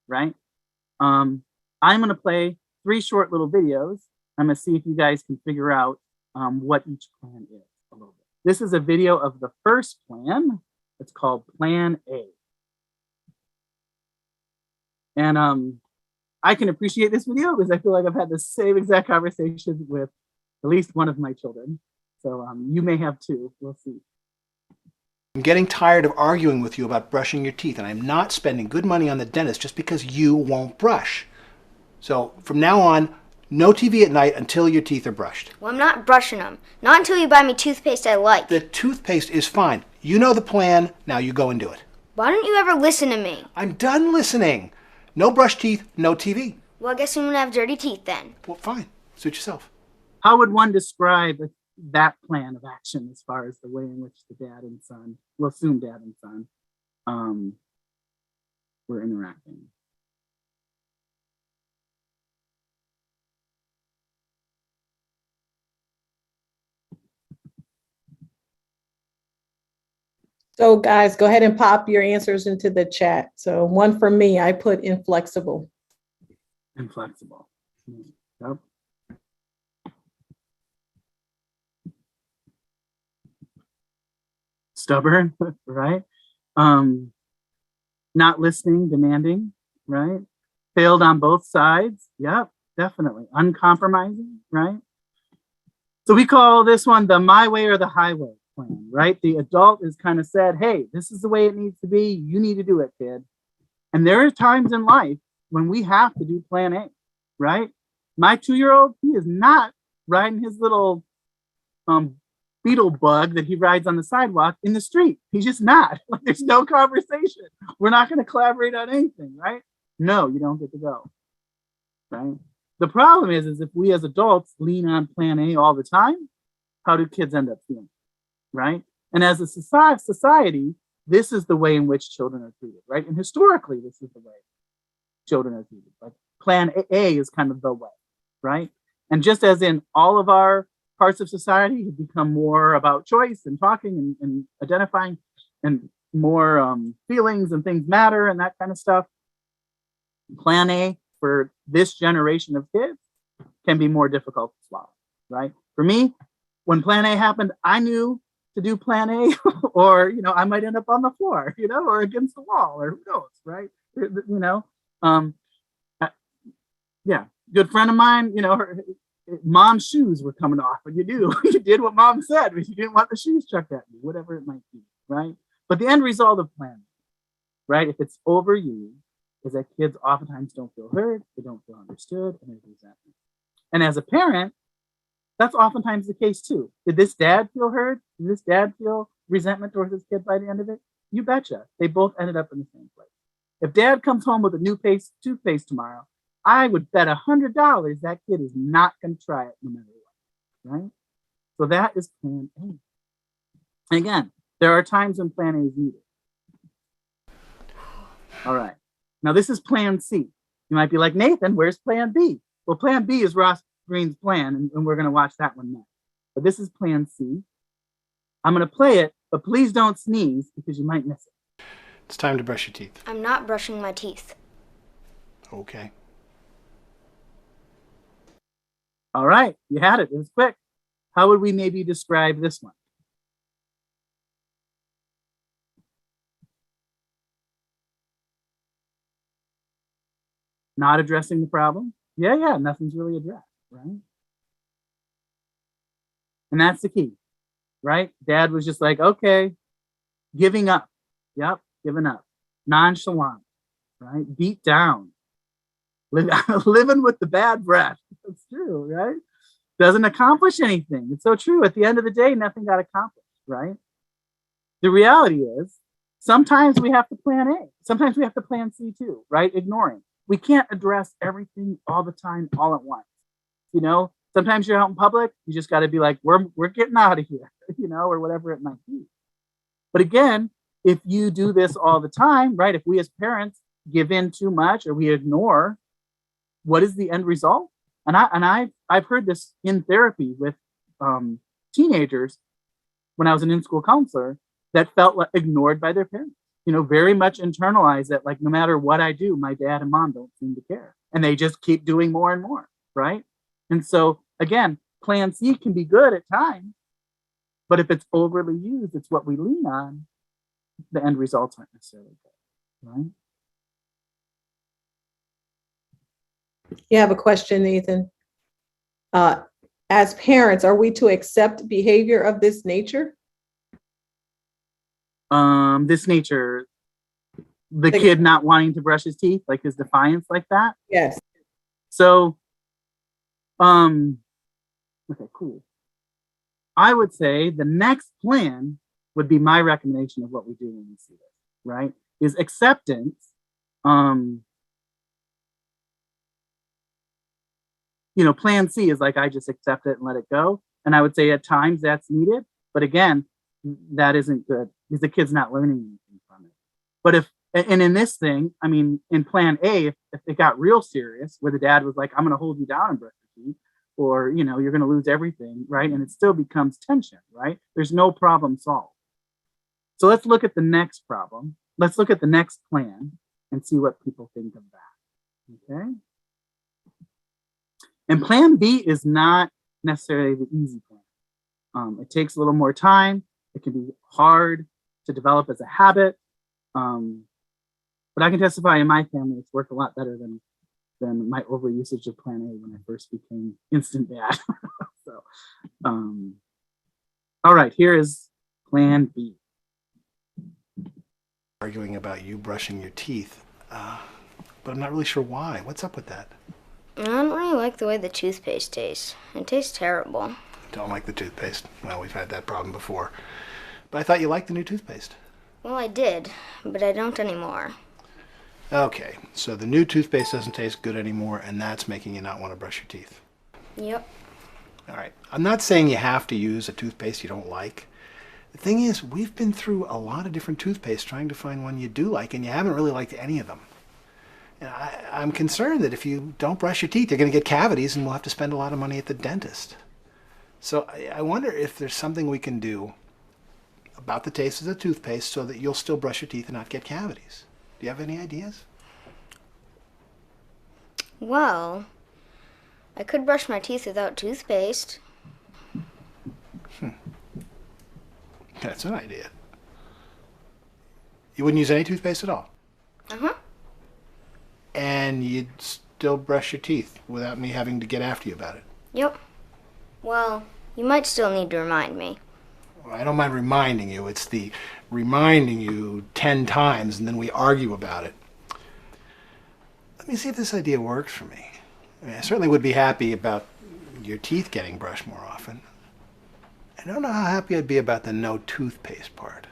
right? I'm going to play 3 short little videos. I'm going to see if you guys can figure out what each plan is a little bit. This is a video of the first plan. It's called Plan A. And I can appreciate this video because I feel like I've had the same exact conversation with at least one of my children. So you may have too. We'll see. I'm getting tired of arguing with you about brushing your teeth, and I'm not spending good money on the dentist just because you won't brush. So from now on, no TV at night until your teeth are brushed. Well, I'm not brushing them. Not until you buy me toothpaste I like. The toothpaste is fine. You know the plan. Now you go and do it. Why don't you ever listen to me? I'm done listening. No brush teeth, no TV. Well, I guess I'm gonna have dirty teeth then. Well, fine. Suit yourself. How would one describe that plan of action as far as the way in which the dad and son, we'll assume dad and son, were interacting? So guys, go ahead and pop your answers into the chat. So one for me, I put inflexible. Inflexible. Yep. Stubborn, right? Not listening, demanding, right? Failed on both sides. Yep, definitely. Uncompromising, right? So we call this one the my way or the highway plan, right? The adult is kind of said, hey, this is the way it needs to be. You need to do it, kid. And there are times in life when we have to do plan A, right? My 2-year-old, he is not riding his little beetle bug that he rides on the sidewalk in the street. He's just not. Like, there's no conversation. We're not going to collaborate on anything, right? No, you don't get to go, right? The problem is if we as adults lean on plan A all the time, how do kids end up feeling, right? And as a society, this is the way in which children are treated, right? And historically, this is the way children are treated. Like plan A is kind of the way, right? And just as in all of our parts of society have become more about choice and talking and identifying, and more feelings and things matter and that kind of stuff, plan A for this generation of kids can be more difficult to swallow, right? For me, when plan A happened, I knew to do plan A or, I might end up on the floor, or against the wall, or who knows, right? Yeah, good friend of mine, her mom's shoes were coming off, and you did what mom said, but you didn't want the shoes chucked at you, whatever it might be, right? But the end result of plan, right, if it's overused, is that kids oftentimes don't feel heard, they don't feel understood, and there's resentment. And as a parent, that's oftentimes the case too. Did this dad feel heard? Did this dad feel resentment towards his kid by the end of it? You betcha. They both ended up in the same place. If dad comes home with a new toothpaste tomorrow, I would bet $100 that kid is not going to try it no matter what, right? So that is plan A. And again, there are times when plan A is needed. All right. Now this is plan C. You might be like, Nathan, where's plan B? Well, plan B is Ross Green's plan, and we're going to watch that one next. But this is plan C. I'm going to play it, but please don't sneeze because you might miss it. It's time to brush your teeth. I'm not brushing my teeth. Okay. All right, you had it. It was quick. How would we maybe describe this one? Not addressing the problem? Yeah, nothing's really addressed, right? And that's the key, right? Dad was just like, okay, giving up. Yep, giving up. Nonchalant, right? Beat down. Living with the bad breath. That's true, right? Doesn't accomplish anything. It's so true. At the end of the day, nothing got accomplished, right? The reality is, sometimes we have to plan A. Sometimes we have to plan C too, right? Ignoring. We can't address everything all the time, all at once. Sometimes you're out in public, you just got to be like, we're getting out of here, or whatever it might be. But again, if you do this all the time, right? If we as parents give in too much or we ignore, what is the end result? And I've I've heard this in therapy with teenagers when I was an in-school counselor that felt like ignored by their parents, very much internalized that like, no matter what I do, my dad and mom don't seem to care. And they just keep doing more and more, right? And so again, Plan C can be good at times, but if it's overly used, it's what we lean on, the end results aren't necessarily good, right? You have a question, Nathan? As parents, are we to accept behavior of this nature? This nature, the kid not wanting to brush his teeth, like his defiance like that? Yes. So, okay, cool. I would say the next plan would be my recommendation of what we do when we see this, right? Is acceptance. Plan C is like, I just accept it and let it go. And I would say at times that's needed. But again, that isn't good because the kid's not learning anything from it. But and in this thing, I mean, in Plan A, if it got real serious, where the dad was like, I'm going to hold you down and brush your teeth, or, you're going to lose everything, right? And it still becomes tension, right? There's no problem solved. So let's look at the next problem. Let's look at the next plan and see what people think of that, okay? And Plan B is not necessarily the easy plan. It takes a little more time. It can be hard to develop as a habit. But I can testify in my family, it's worked a lot better than my overusage of Plan A when I first became instant dad. So, all right, here is Plan B. Arguing about you brushing your teeth, but I'm not really sure why. What's up with that? I don't really like the way the toothpaste tastes. It tastes terrible. Don't like the toothpaste. Well, we've had that problem before. But I thought you liked the new toothpaste. Well, I did, but I don't anymore. Okay, so the new toothpaste doesn't taste good anymore, and that's making you not want to brush your teeth. Yep. All right, I'm not saying you have to use a toothpaste you don't like. The thing is, we've been through a lot of different toothpaste trying to find one you do like, and you haven't really liked any of them. And I'm concerned that if you don't brush your teeth, you're going to get cavities, and we'll have to spend a lot of money at the dentist. So I wonder if there's something we can do about the taste of the toothpaste so that you'll still brush your teeth and not get cavities. Do you have any ideas? Well, I could brush my teeth without toothpaste. That's an idea. You wouldn't use any toothpaste at all? Uh-huh. And you'd still brush your teeth without me having to get after you about it? Yep. Well, you might still need to remind me. Well, I don't mind reminding you. It's the reminding you 10 times and then we argue about it. Let me see if this idea works for me. I mean, I certainly would be happy about your teeth getting brushed more often. I don't know how happy I'd be about the no toothpaste part.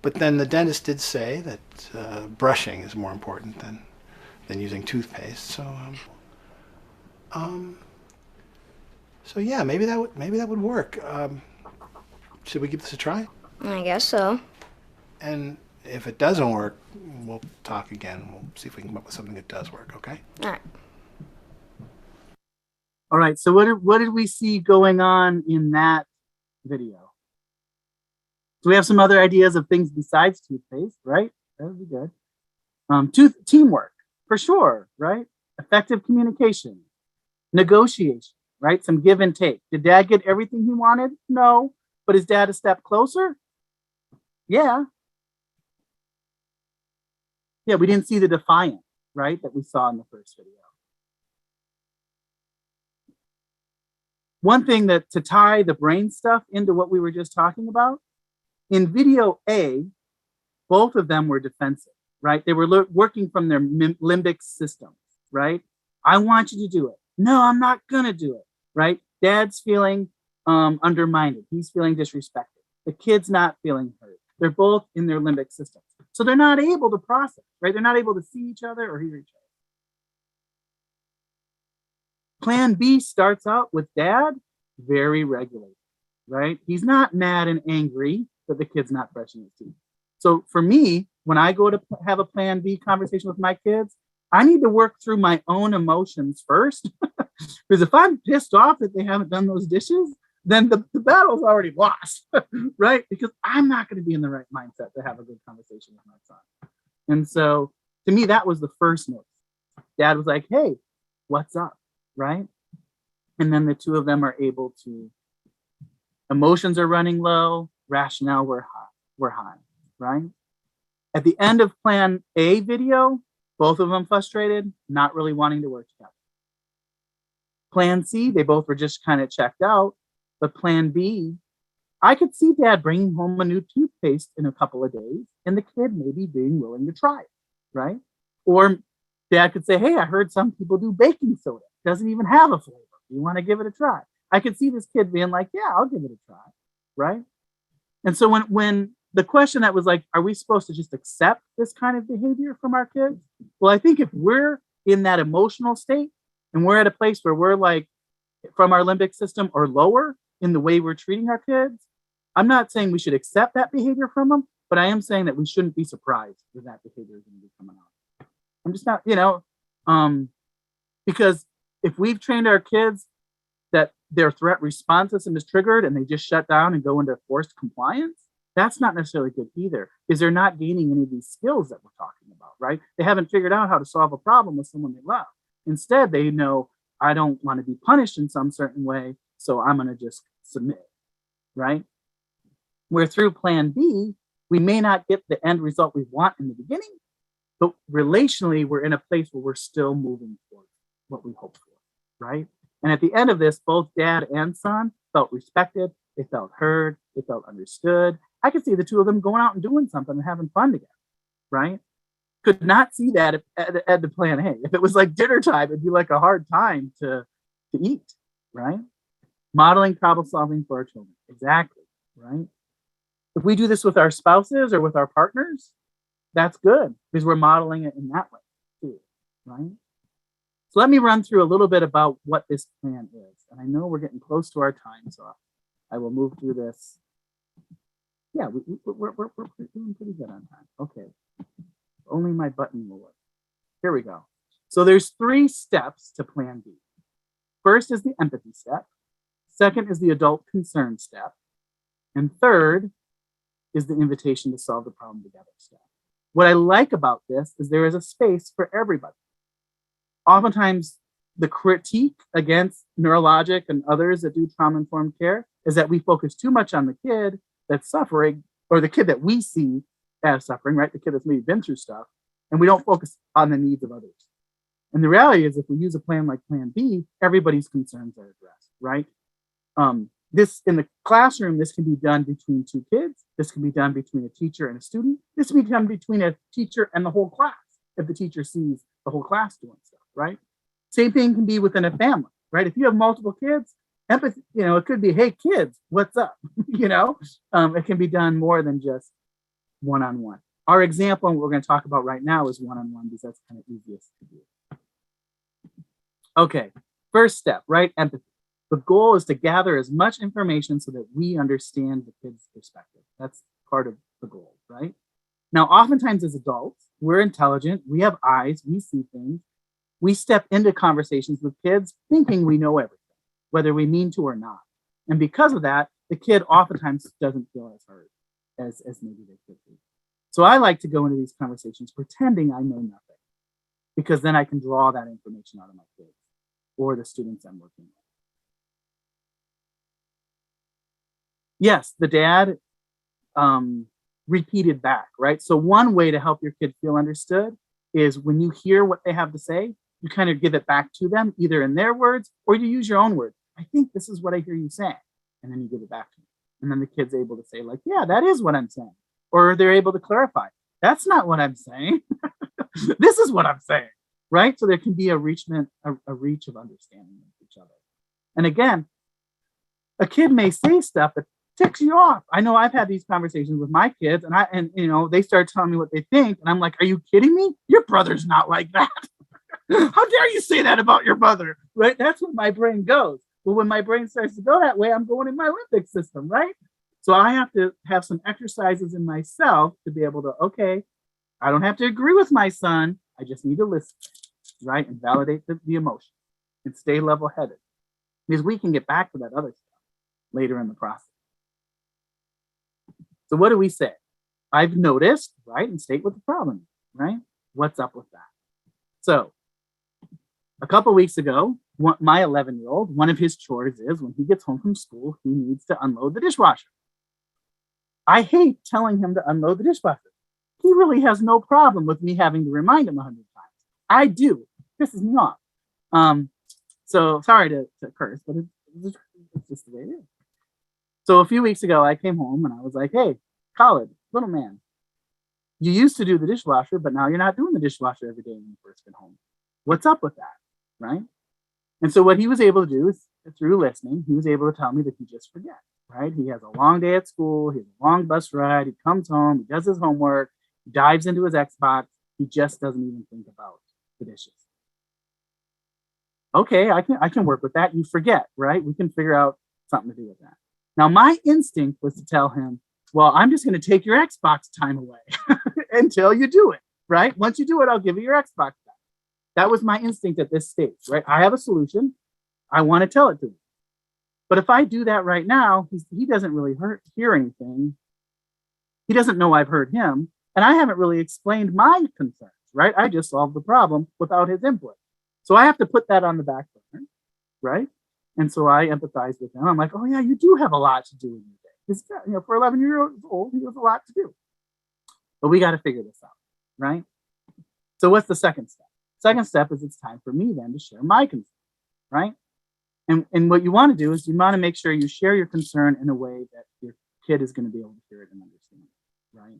But then the dentist did say that brushing is more important than using toothpaste. So yeah, maybe that would work. Should we give this a try? I guess so. And if it doesn't work, we'll talk again. We'll see if we can come up with something that does work. Okay? All right. All right, so what did we see going on in that video? So we have some other ideas of things besides toothpaste, right? That would be good. Teamwork, for sure, right? Effective communication, negotiation, right? Some give and take. Did dad get everything he wanted? No. But is dad a step closer? Yeah. Yeah, we didn't see the defiance, right? That we saw in the first video. One thing that to tie the brain stuff into what we were just talking about, in video A, both of them were defensive, right? They were working from their limbic systems, right? I want you to do it. No, I'm not gonna do it, right? Dad's feeling undermined. He's feeling disrespected. The kid's not feeling hurt. They're both in their limbic systems. So they're not able to process, right? They're not able to see each other or hear each other. Plan B starts out with dad very regulated, right? He's not mad and angry that the kid's not brushing his teeth. So for me, when I go to have a Plan B conversation with my kids, I need to work through my own emotions first Because if I'm pissed off that they haven't done those dishes, then the battle's already lost, right? Because I'm not going to be in the right mindset to have a good conversation with my son. And so to me, that was the first note. Dad was like, hey, what's up, right? And then the two of them are able to, emotions are running low, rationale were high, right? At the end of Plan A video, both of them frustrated, not really wanting to work together. Plan C, they both were just kind of checked out. But Plan B, I could see Dad bringing home a new toothpaste in a couple of days and the kid maybe being willing to try it, right? Or Dad could say, hey, I heard some people do baking soda. It doesn't even have a flavor. You want to give it a try? I could see this kid being like, yeah, I'll give it a try, right? And so when the question that was like, are we supposed to just accept this kind of behavior from our kids? Well, I think if we're in that emotional state and we're at a place where we're like from our limbic system or lower in the way we're treating our kids, I'm not saying we should accept that behavior from them, but I am saying that we shouldn't be surprised that that behavior is going to be coming out. I'm just not, because if we've trained our kids that their threat response system is triggered and they just shut down and go into forced compliance, that's not necessarily good either, because they're not gaining any of these skills that we're talking about, right? They haven't figured out how to solve a problem with someone they love. Instead, they know, I don't want to be punished in some certain way, so I'm going to just submit, right? Where through Plan B, we may not get the end result we want in the beginning, but relationally, we're in a place where we're still moving towards what we hope for, right? And at the end of this, both dad and son felt respected, they felt heard, they felt understood. I could see the two of them going out and doing something and having fun together, right? Could not see that at the Plan A. If it was like dinner time, it'd be like a hard time to eat, right? Modeling problem solving for our children, exactly, right? If we do this with our spouses or with our partners, that's good because we're modeling it in that way too, right? So let me run through a little bit about what this plan is. And I know we're getting close to our time, so I will move through this. Yeah, we're doing pretty good on time. Okay, only my button will work. Here we go. So there's 3 steps to Plan B. First is the empathy step. Second is the adult concern step. And third is the invitation to solve the problem together step. What I like about this is there is a space for everybody. Oftentimes, the critique against Neurologic and others that do trauma-informed care is that we focus too much on the kid that's suffering, or the kid that we see as suffering, right? The kid that's maybe been through stuff, and we don't focus on the needs of others. And the reality is, if we use a plan like Plan B, everybody's concerns are addressed, right? This in the classroom, this can be done between 2 kids. This can be done between a teacher and a student. This can be done between a teacher and the whole class if the teacher sees the whole class doing stuff, right? Same thing can be within a family, right? If you have multiple kids, empathy, it could be, hey, kids, what's up? It can be done more than just one-on-one. Our example, and what we're going to talk about right now, is one-on-one because that's kind of easiest to do. Okay, first step, right? Empathy. The goal is to gather as much information so that we understand the kid's perspective. That's part of the goal, right? Now, oftentimes as adults, we're intelligent, we have eyes, we see things. We step into conversations with kids thinking we know everything, whether we mean to or not. And because of that, the kid oftentimes doesn't feel as heard as maybe they could be. So I like to go into these conversations pretending I know nothing, because then I can draw that information out of my kids or the students I'm working with. Yes, the dad repeated back, right? So one way to help your kid feel understood is when you hear what they have to say, you kind of give it back to them, either in their words or you use your own words. I think this is what I hear you saying. And then you give it back to them. And then the kid's able to say, like, yeah, that is what I'm saying. Or they're able to clarify, that's not what I'm saying. This is what I'm saying, right? So there can be a reach of understanding of each other. And again, a kid may say stuff that ticks you off. I know I've had these conversations with my kids and they start telling me what they think. And I'm like, are you kidding me? Your brother's not like that. How dare you say that about your brother, right? That's where my brain goes. But when my brain starts to go that way, I'm going in my limbic system, right? So I have to have some exercises in myself to be able to, okay, I don't have to agree with my son. I just need to listen, right? And validate the emotion. and stay level-headed, because we can get back to that other stuff later in the process. So what do we say? I've noticed, right? And state what the problem is, right? What's up with that? So a couple weeks ago, my 11-year-old, one of his chores is when he gets home from school, he needs to unload the dishwasher. I hate telling him to unload the dishwasher. He really has no problem with me having to remind him 100 times. I do. It pisses me off. So sorry to curse, but it's just the way it is. So a few weeks ago, I came home and I was like, hey, Khaled, little man, you used to do the dishwasher, but now you're not doing the dishwasher every day when you first get home. What's up with that, right? And so what he was able to do is, through listening, he was able to tell me that he just forgets, right? He has a long day at school, he has a long bus ride, he comes home, he does his homework, he dives into his Xbox, he just doesn't even think about the dishes. Okay, I can work with that. You forget, right? We can figure out something to do with that. Now, my instinct was to tell him, well, I'm just going to take your Xbox time away until you do it, right? Once you do it, I'll give you your Xbox back. That was my instinct at this stage, right? I have a solution. I want to tell it to him. But if I do that right now, he doesn't really hear anything. He doesn't know I've heard him. And I haven't really explained my concerns, right? I just solved the problem without his input. So I have to put that on the back burner, right? And so I empathize with him. I'm like, oh yeah, you do have a lot to do in your day. Because, for 11-year-olds old, he has a lot to do. But we got to figure this out, right? So what's the second step? Second step is it's time for me then to share my concern, right? And what you want to do is you want to make sure you share your concern in a way that your kid is going to be able to hear it and understand it, right?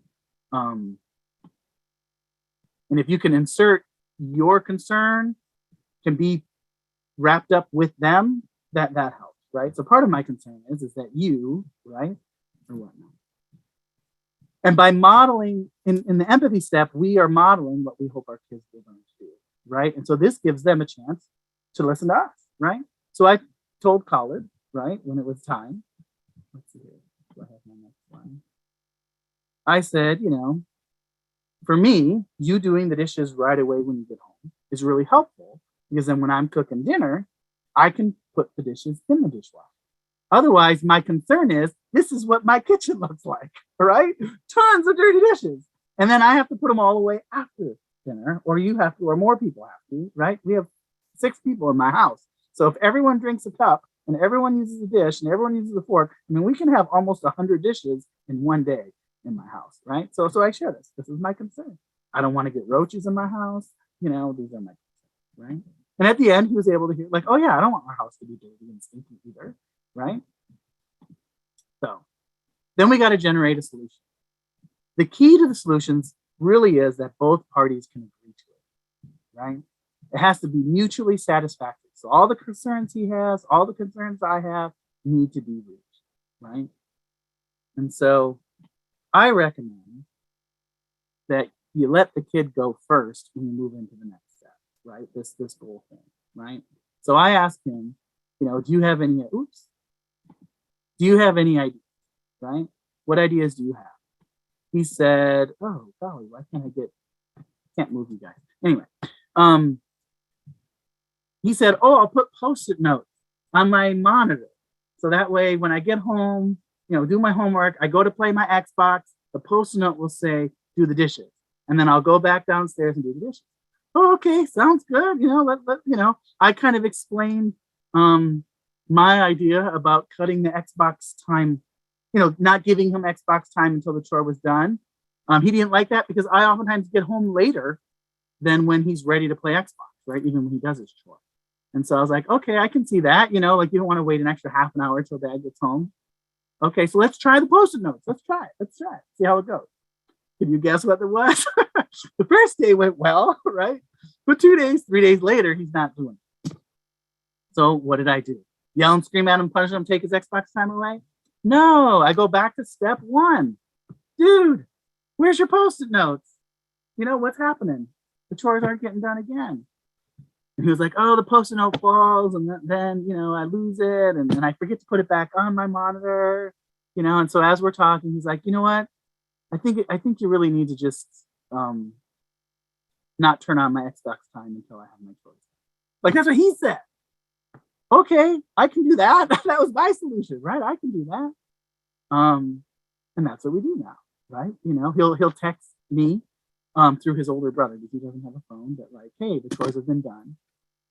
And if you can insert your concern, can be wrapped up with them, that helps, right? So part of my concern is that you, right, or whatnot. And by modeling in the empathy step, we are modeling what we hope our kids will learn to do, right? And so this gives them a chance to listen to us, right? So I told Khaled, right, when it was time. Let's see here. Do I have my next line? I said, for me, you doing the dishes right away when you get home is really helpful, because then when I'm cooking dinner, I can put the dishes in the dishwasher. Otherwise, my concern is this is what my kitchen looks like, right? Tons of dirty dishes. And then I have to put them all away after dinner, or you have to, or more people have to, right? We have 6 people in my house. So if everyone drinks a cup and everyone uses a dish and everyone uses a fork, we can have almost 100 dishes in one day in my house, right? So I share this. This is my concern. I don't want to get roaches in my house. These are my concerns, right? And at the end, he was able to hear, like, oh yeah, I don't want our house to be dirty and stinky either, right? So then we got to generate a solution. The key to the solutions really is that both parties can agree to it, right? It has to be mutually satisfactory. So all the concerns he has, all the concerns I have need to be reached, right? And so I recommend that you let the kid go first when you move into the next step, right? This goal thing, right? So I asked him, do you have any ideas, right? What ideas do you have? He said, oh, golly, why can't move you guys. Anyway, he said, oh, I'll put Post-it notes on my monitor. So that way, when I get home, do my homework, I go to play my Xbox, the Post-it note will say, do the dishes. And then I'll go back downstairs and do the dishes. Oh, okay, sounds good. I kind of explained my idea about cutting the Xbox time, not giving him Xbox time until the chore was done. He didn't like that because I oftentimes get home later than when he's ready to play Xbox, right? Even when he does his chore. And so I was like, okay, I can see that, you don't want to wait an extra half an hour till Dad gets home. Okay, so let's try the Post-it notes. Let's try it. See how it goes. Can you guess what it was? The first day went well, right? But 2 days, 3 days later, he's not doing it. So what did I do? Yell and scream at him, punish him, take his Xbox time away? No, I go back to step 1. Dude, where's your Post-it notes? What's happening? The chores aren't getting done again. And he was like, oh, the Post-it note falls, and then I lose it, and then I forget to put it back on my monitor, and so as we're talking, he's like, you know what? I think you really need to just not turn on my Xbox time until I have my choice. Like, that's what he said. okay, I can do that. That was my solution, right? I can do that. And that's what we do now, right? You know, he'll text me through his older brother because he doesn't have a phone, but like, hey, the chores have been done.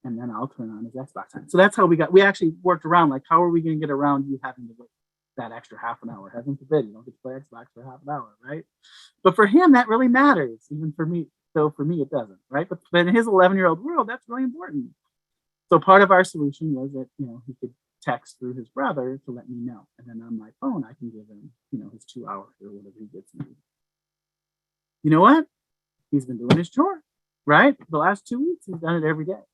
And then I'll turn on his Xbox time. So that's how we actually worked around, like, how are we going to get around you having to wait that extra half an hour? Heaven forbid, you don't get to play Xbox for half an hour, right? But for him, that really matters, even for me. So for me, it doesn't, right? But in his 11-year-old world, that's really important. So part of our solution was that, you know, he could text through his brother to let me know. And then on my phone, I can give him, you know, his 2 hours or whatever he gets me. You know what? He's been doing his chore, right? The last 2 weeks, he's done it every day.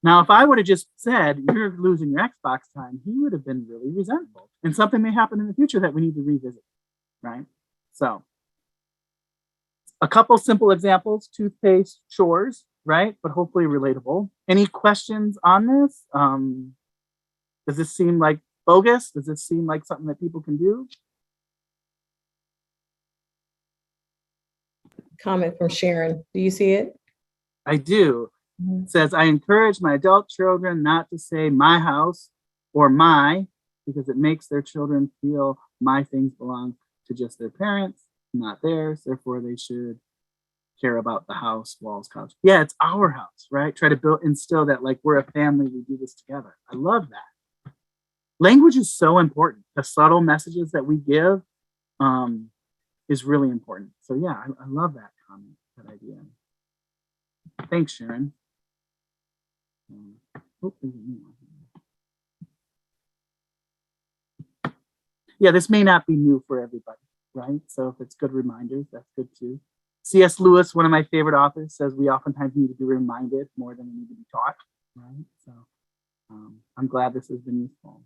Now, if I would have just said, you're losing your Xbox time, he would have been really resentful. And something may happen in the future that we need to revisit, right? So a couple simple examples, toothpaste, chores, right? But hopefully relatable. Any questions on this? Does this seem like bogus? Does this seem like something that people can do? Comment from Sharon. Do you see it? I do. It says, I encourage my adult children not to say my house or my, because it makes their children feel my things belong to just their parents, not theirs. Therefore, they should care about the house, walls, couch. Yeah, it's our house, right? Try to instill that, like, we're a family, we do this together. I love that. Language is so important. The subtle messages that we give is really important. So yeah, I love that comment, that idea. Thanks, Sharon. Yeah, this may not be new for everybody, right? So if it's good reminders, that's good too. C.S. Lewis, one of my favorite authors, says we oftentimes need to be reminded more than we need to be taught, right? So I'm glad this has been useful.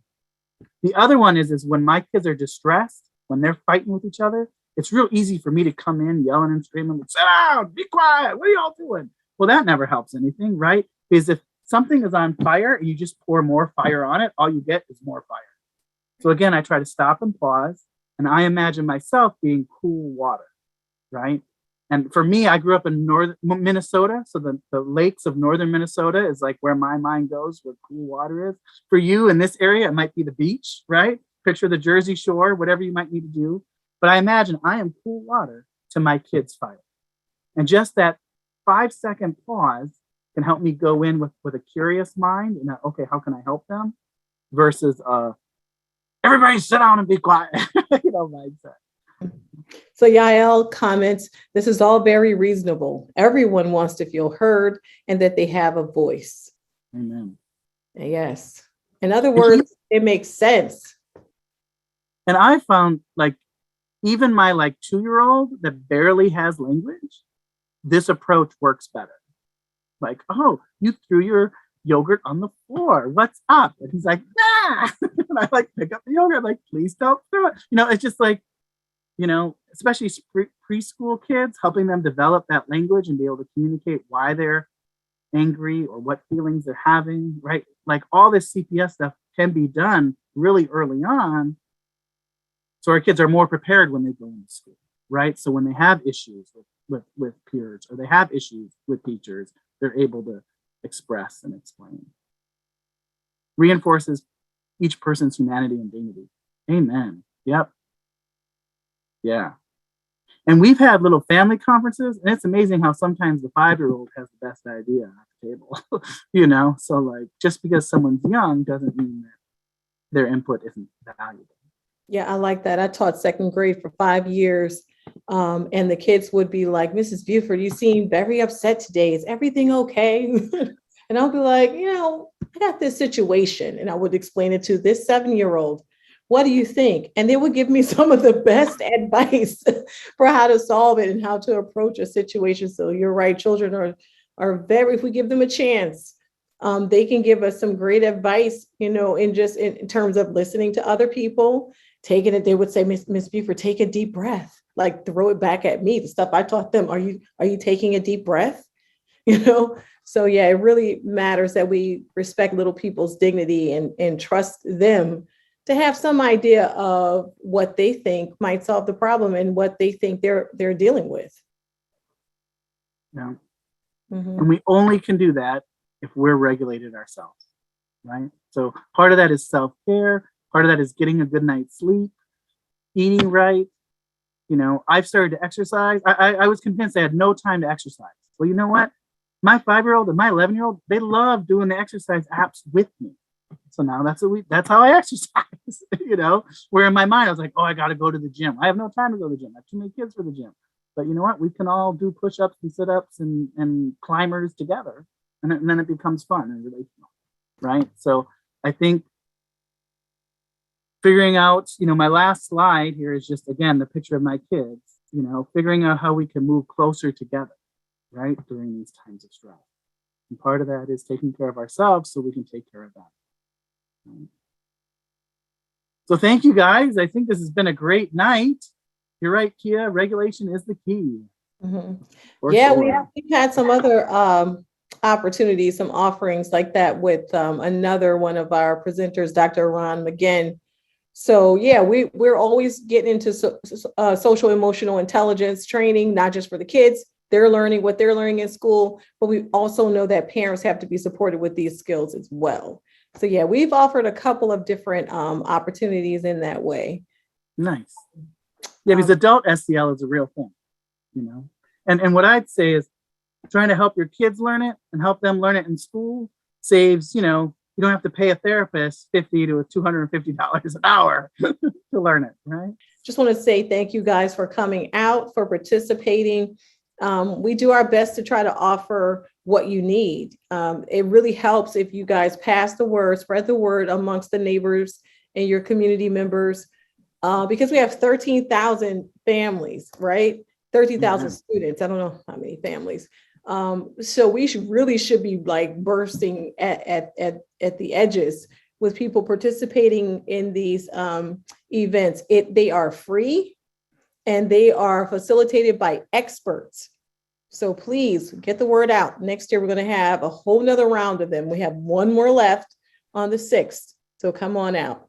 The other one is when my kids are distressed, when they're fighting with each other, it's real easy for me to come in yelling and screaming, sit down, be quiet, what are y'all doing? Well, that never helps anything, right? Because if something is on fire and you just pour more fire on it, all you get is more fire. So again, I try to stop and pause, and I imagine myself being cool water, right? And for me, I grew up in northern Minnesota, so the lakes of northern Minnesota is like where my mind goes, where cool water is. For you in this area, it might be the beach, right? Picture the Jersey Shore, whatever you might need to do. But I imagine I am cool water to my kids' fire. And just that 5-second pause can help me go in with a curious mind and okay, how can I help them? Versus everybody sit down and be quiet, mindset. So Yael comments, this is all very reasonable. Everyone wants to feel heard and that they have a voice. Amen. Yes. In other words, it makes sense. And I found, like, even my 2-year-old that barely has language, this approach works better. Like, oh, you threw your yogurt on the floor. What's up? And he's like, nah. And I pick up the yogurt. I'm like, please don't throw it. It's just like, especially preschool kids, helping them develop that language and be able to communicate why they're angry or what feelings they're having, right? Like all this CPS stuff can be done really early on. So our kids are more prepared when they go into school, right? So when they have issues with peers or they have issues with teachers, they're able to express and explain. Reinforces each person's humanity and dignity. Amen. Yep. Yeah. And we've had little family conferences, and it's amazing how sometimes the 5-year-old has the best idea at the table, So just because someone's young doesn't mean that their input isn't valuable. Yeah, I like that. I taught 2nd grade for 5 years. And the kids would be like, Mrs. Buford, you seem very upset today. Is everything okay? And I'll be like, I got this situation. And I would explain it to this 7-year-old. What do you think? And they would give me some of the best advice for how to solve it and how to approach a situation. So you're right. Children are very, if we give them a chance, they can give us some great advice, in terms of listening to other people, taking it. They would say, Miss Buford, take a deep breath, throw it back at me. The stuff I taught them. Are you taking a deep breath? So yeah, it really matters that we respect little people's dignity and trust them to have some idea of what they think might solve the problem and what they think they're dealing with. Yeah. Mm-hmm. And we only can do that if we're regulated ourselves, right? So part of that is self-care. Part of that is getting a good night's sleep, eating right. You know, I've started to exercise. I was convinced I had no time to exercise. Well, you know what? My 5-year-old and my 11-year-old, they love doing the exercise apps with me. So now that's how I exercise, you know, where in my mind, I was like, oh, I got to go to the gym. I have no time to go to the gym. I have too many kids for the gym. But you know what? We can all do push-ups and sit-ups and climbers together. And then it becomes fun and relational, right? So I think figuring out, you know, my last slide here is just, again, the picture of my kids, you know, figuring out how we can move closer together, right, during these times of stress. And part of that is taking care of ourselves so we can take care of them. Right? So thank you, guys. I think this has been a great night. You're right, Kia, regulation is the key. Yeah, Sure. we've had some other opportunities, some offerings like that with another one of our presenters, Dr. Ron McGinn. So yeah, we're always getting into social emotional intelligence training, not just for the kids. They're learning what they're learning in school, but we also know that parents have to be supported with these skills as well. So yeah, we've offered a couple of different opportunities in that way. Nice. Yeah, because adult SEL is a real thing, you know. And what I'd say is trying to help your kids learn it and help them learn it in school saves, you know, you don't have to pay a therapist $50 to $250 an hour to learn it, right? Just want to say thank you guys for coming out, for participating. We do our best to try to offer what you need. It really helps if you guys pass the word, spread the word amongst the neighbors and your community members, because we have 13,000 families, right? 13,000 students. I don't know how many families. So we should be like bursting at the edges with people participating in these events. They are free and they are facilitated by experts. So please get the word out. Next year, we're going to have a whole nother round of them. We have one more left on the 6th. So come on out.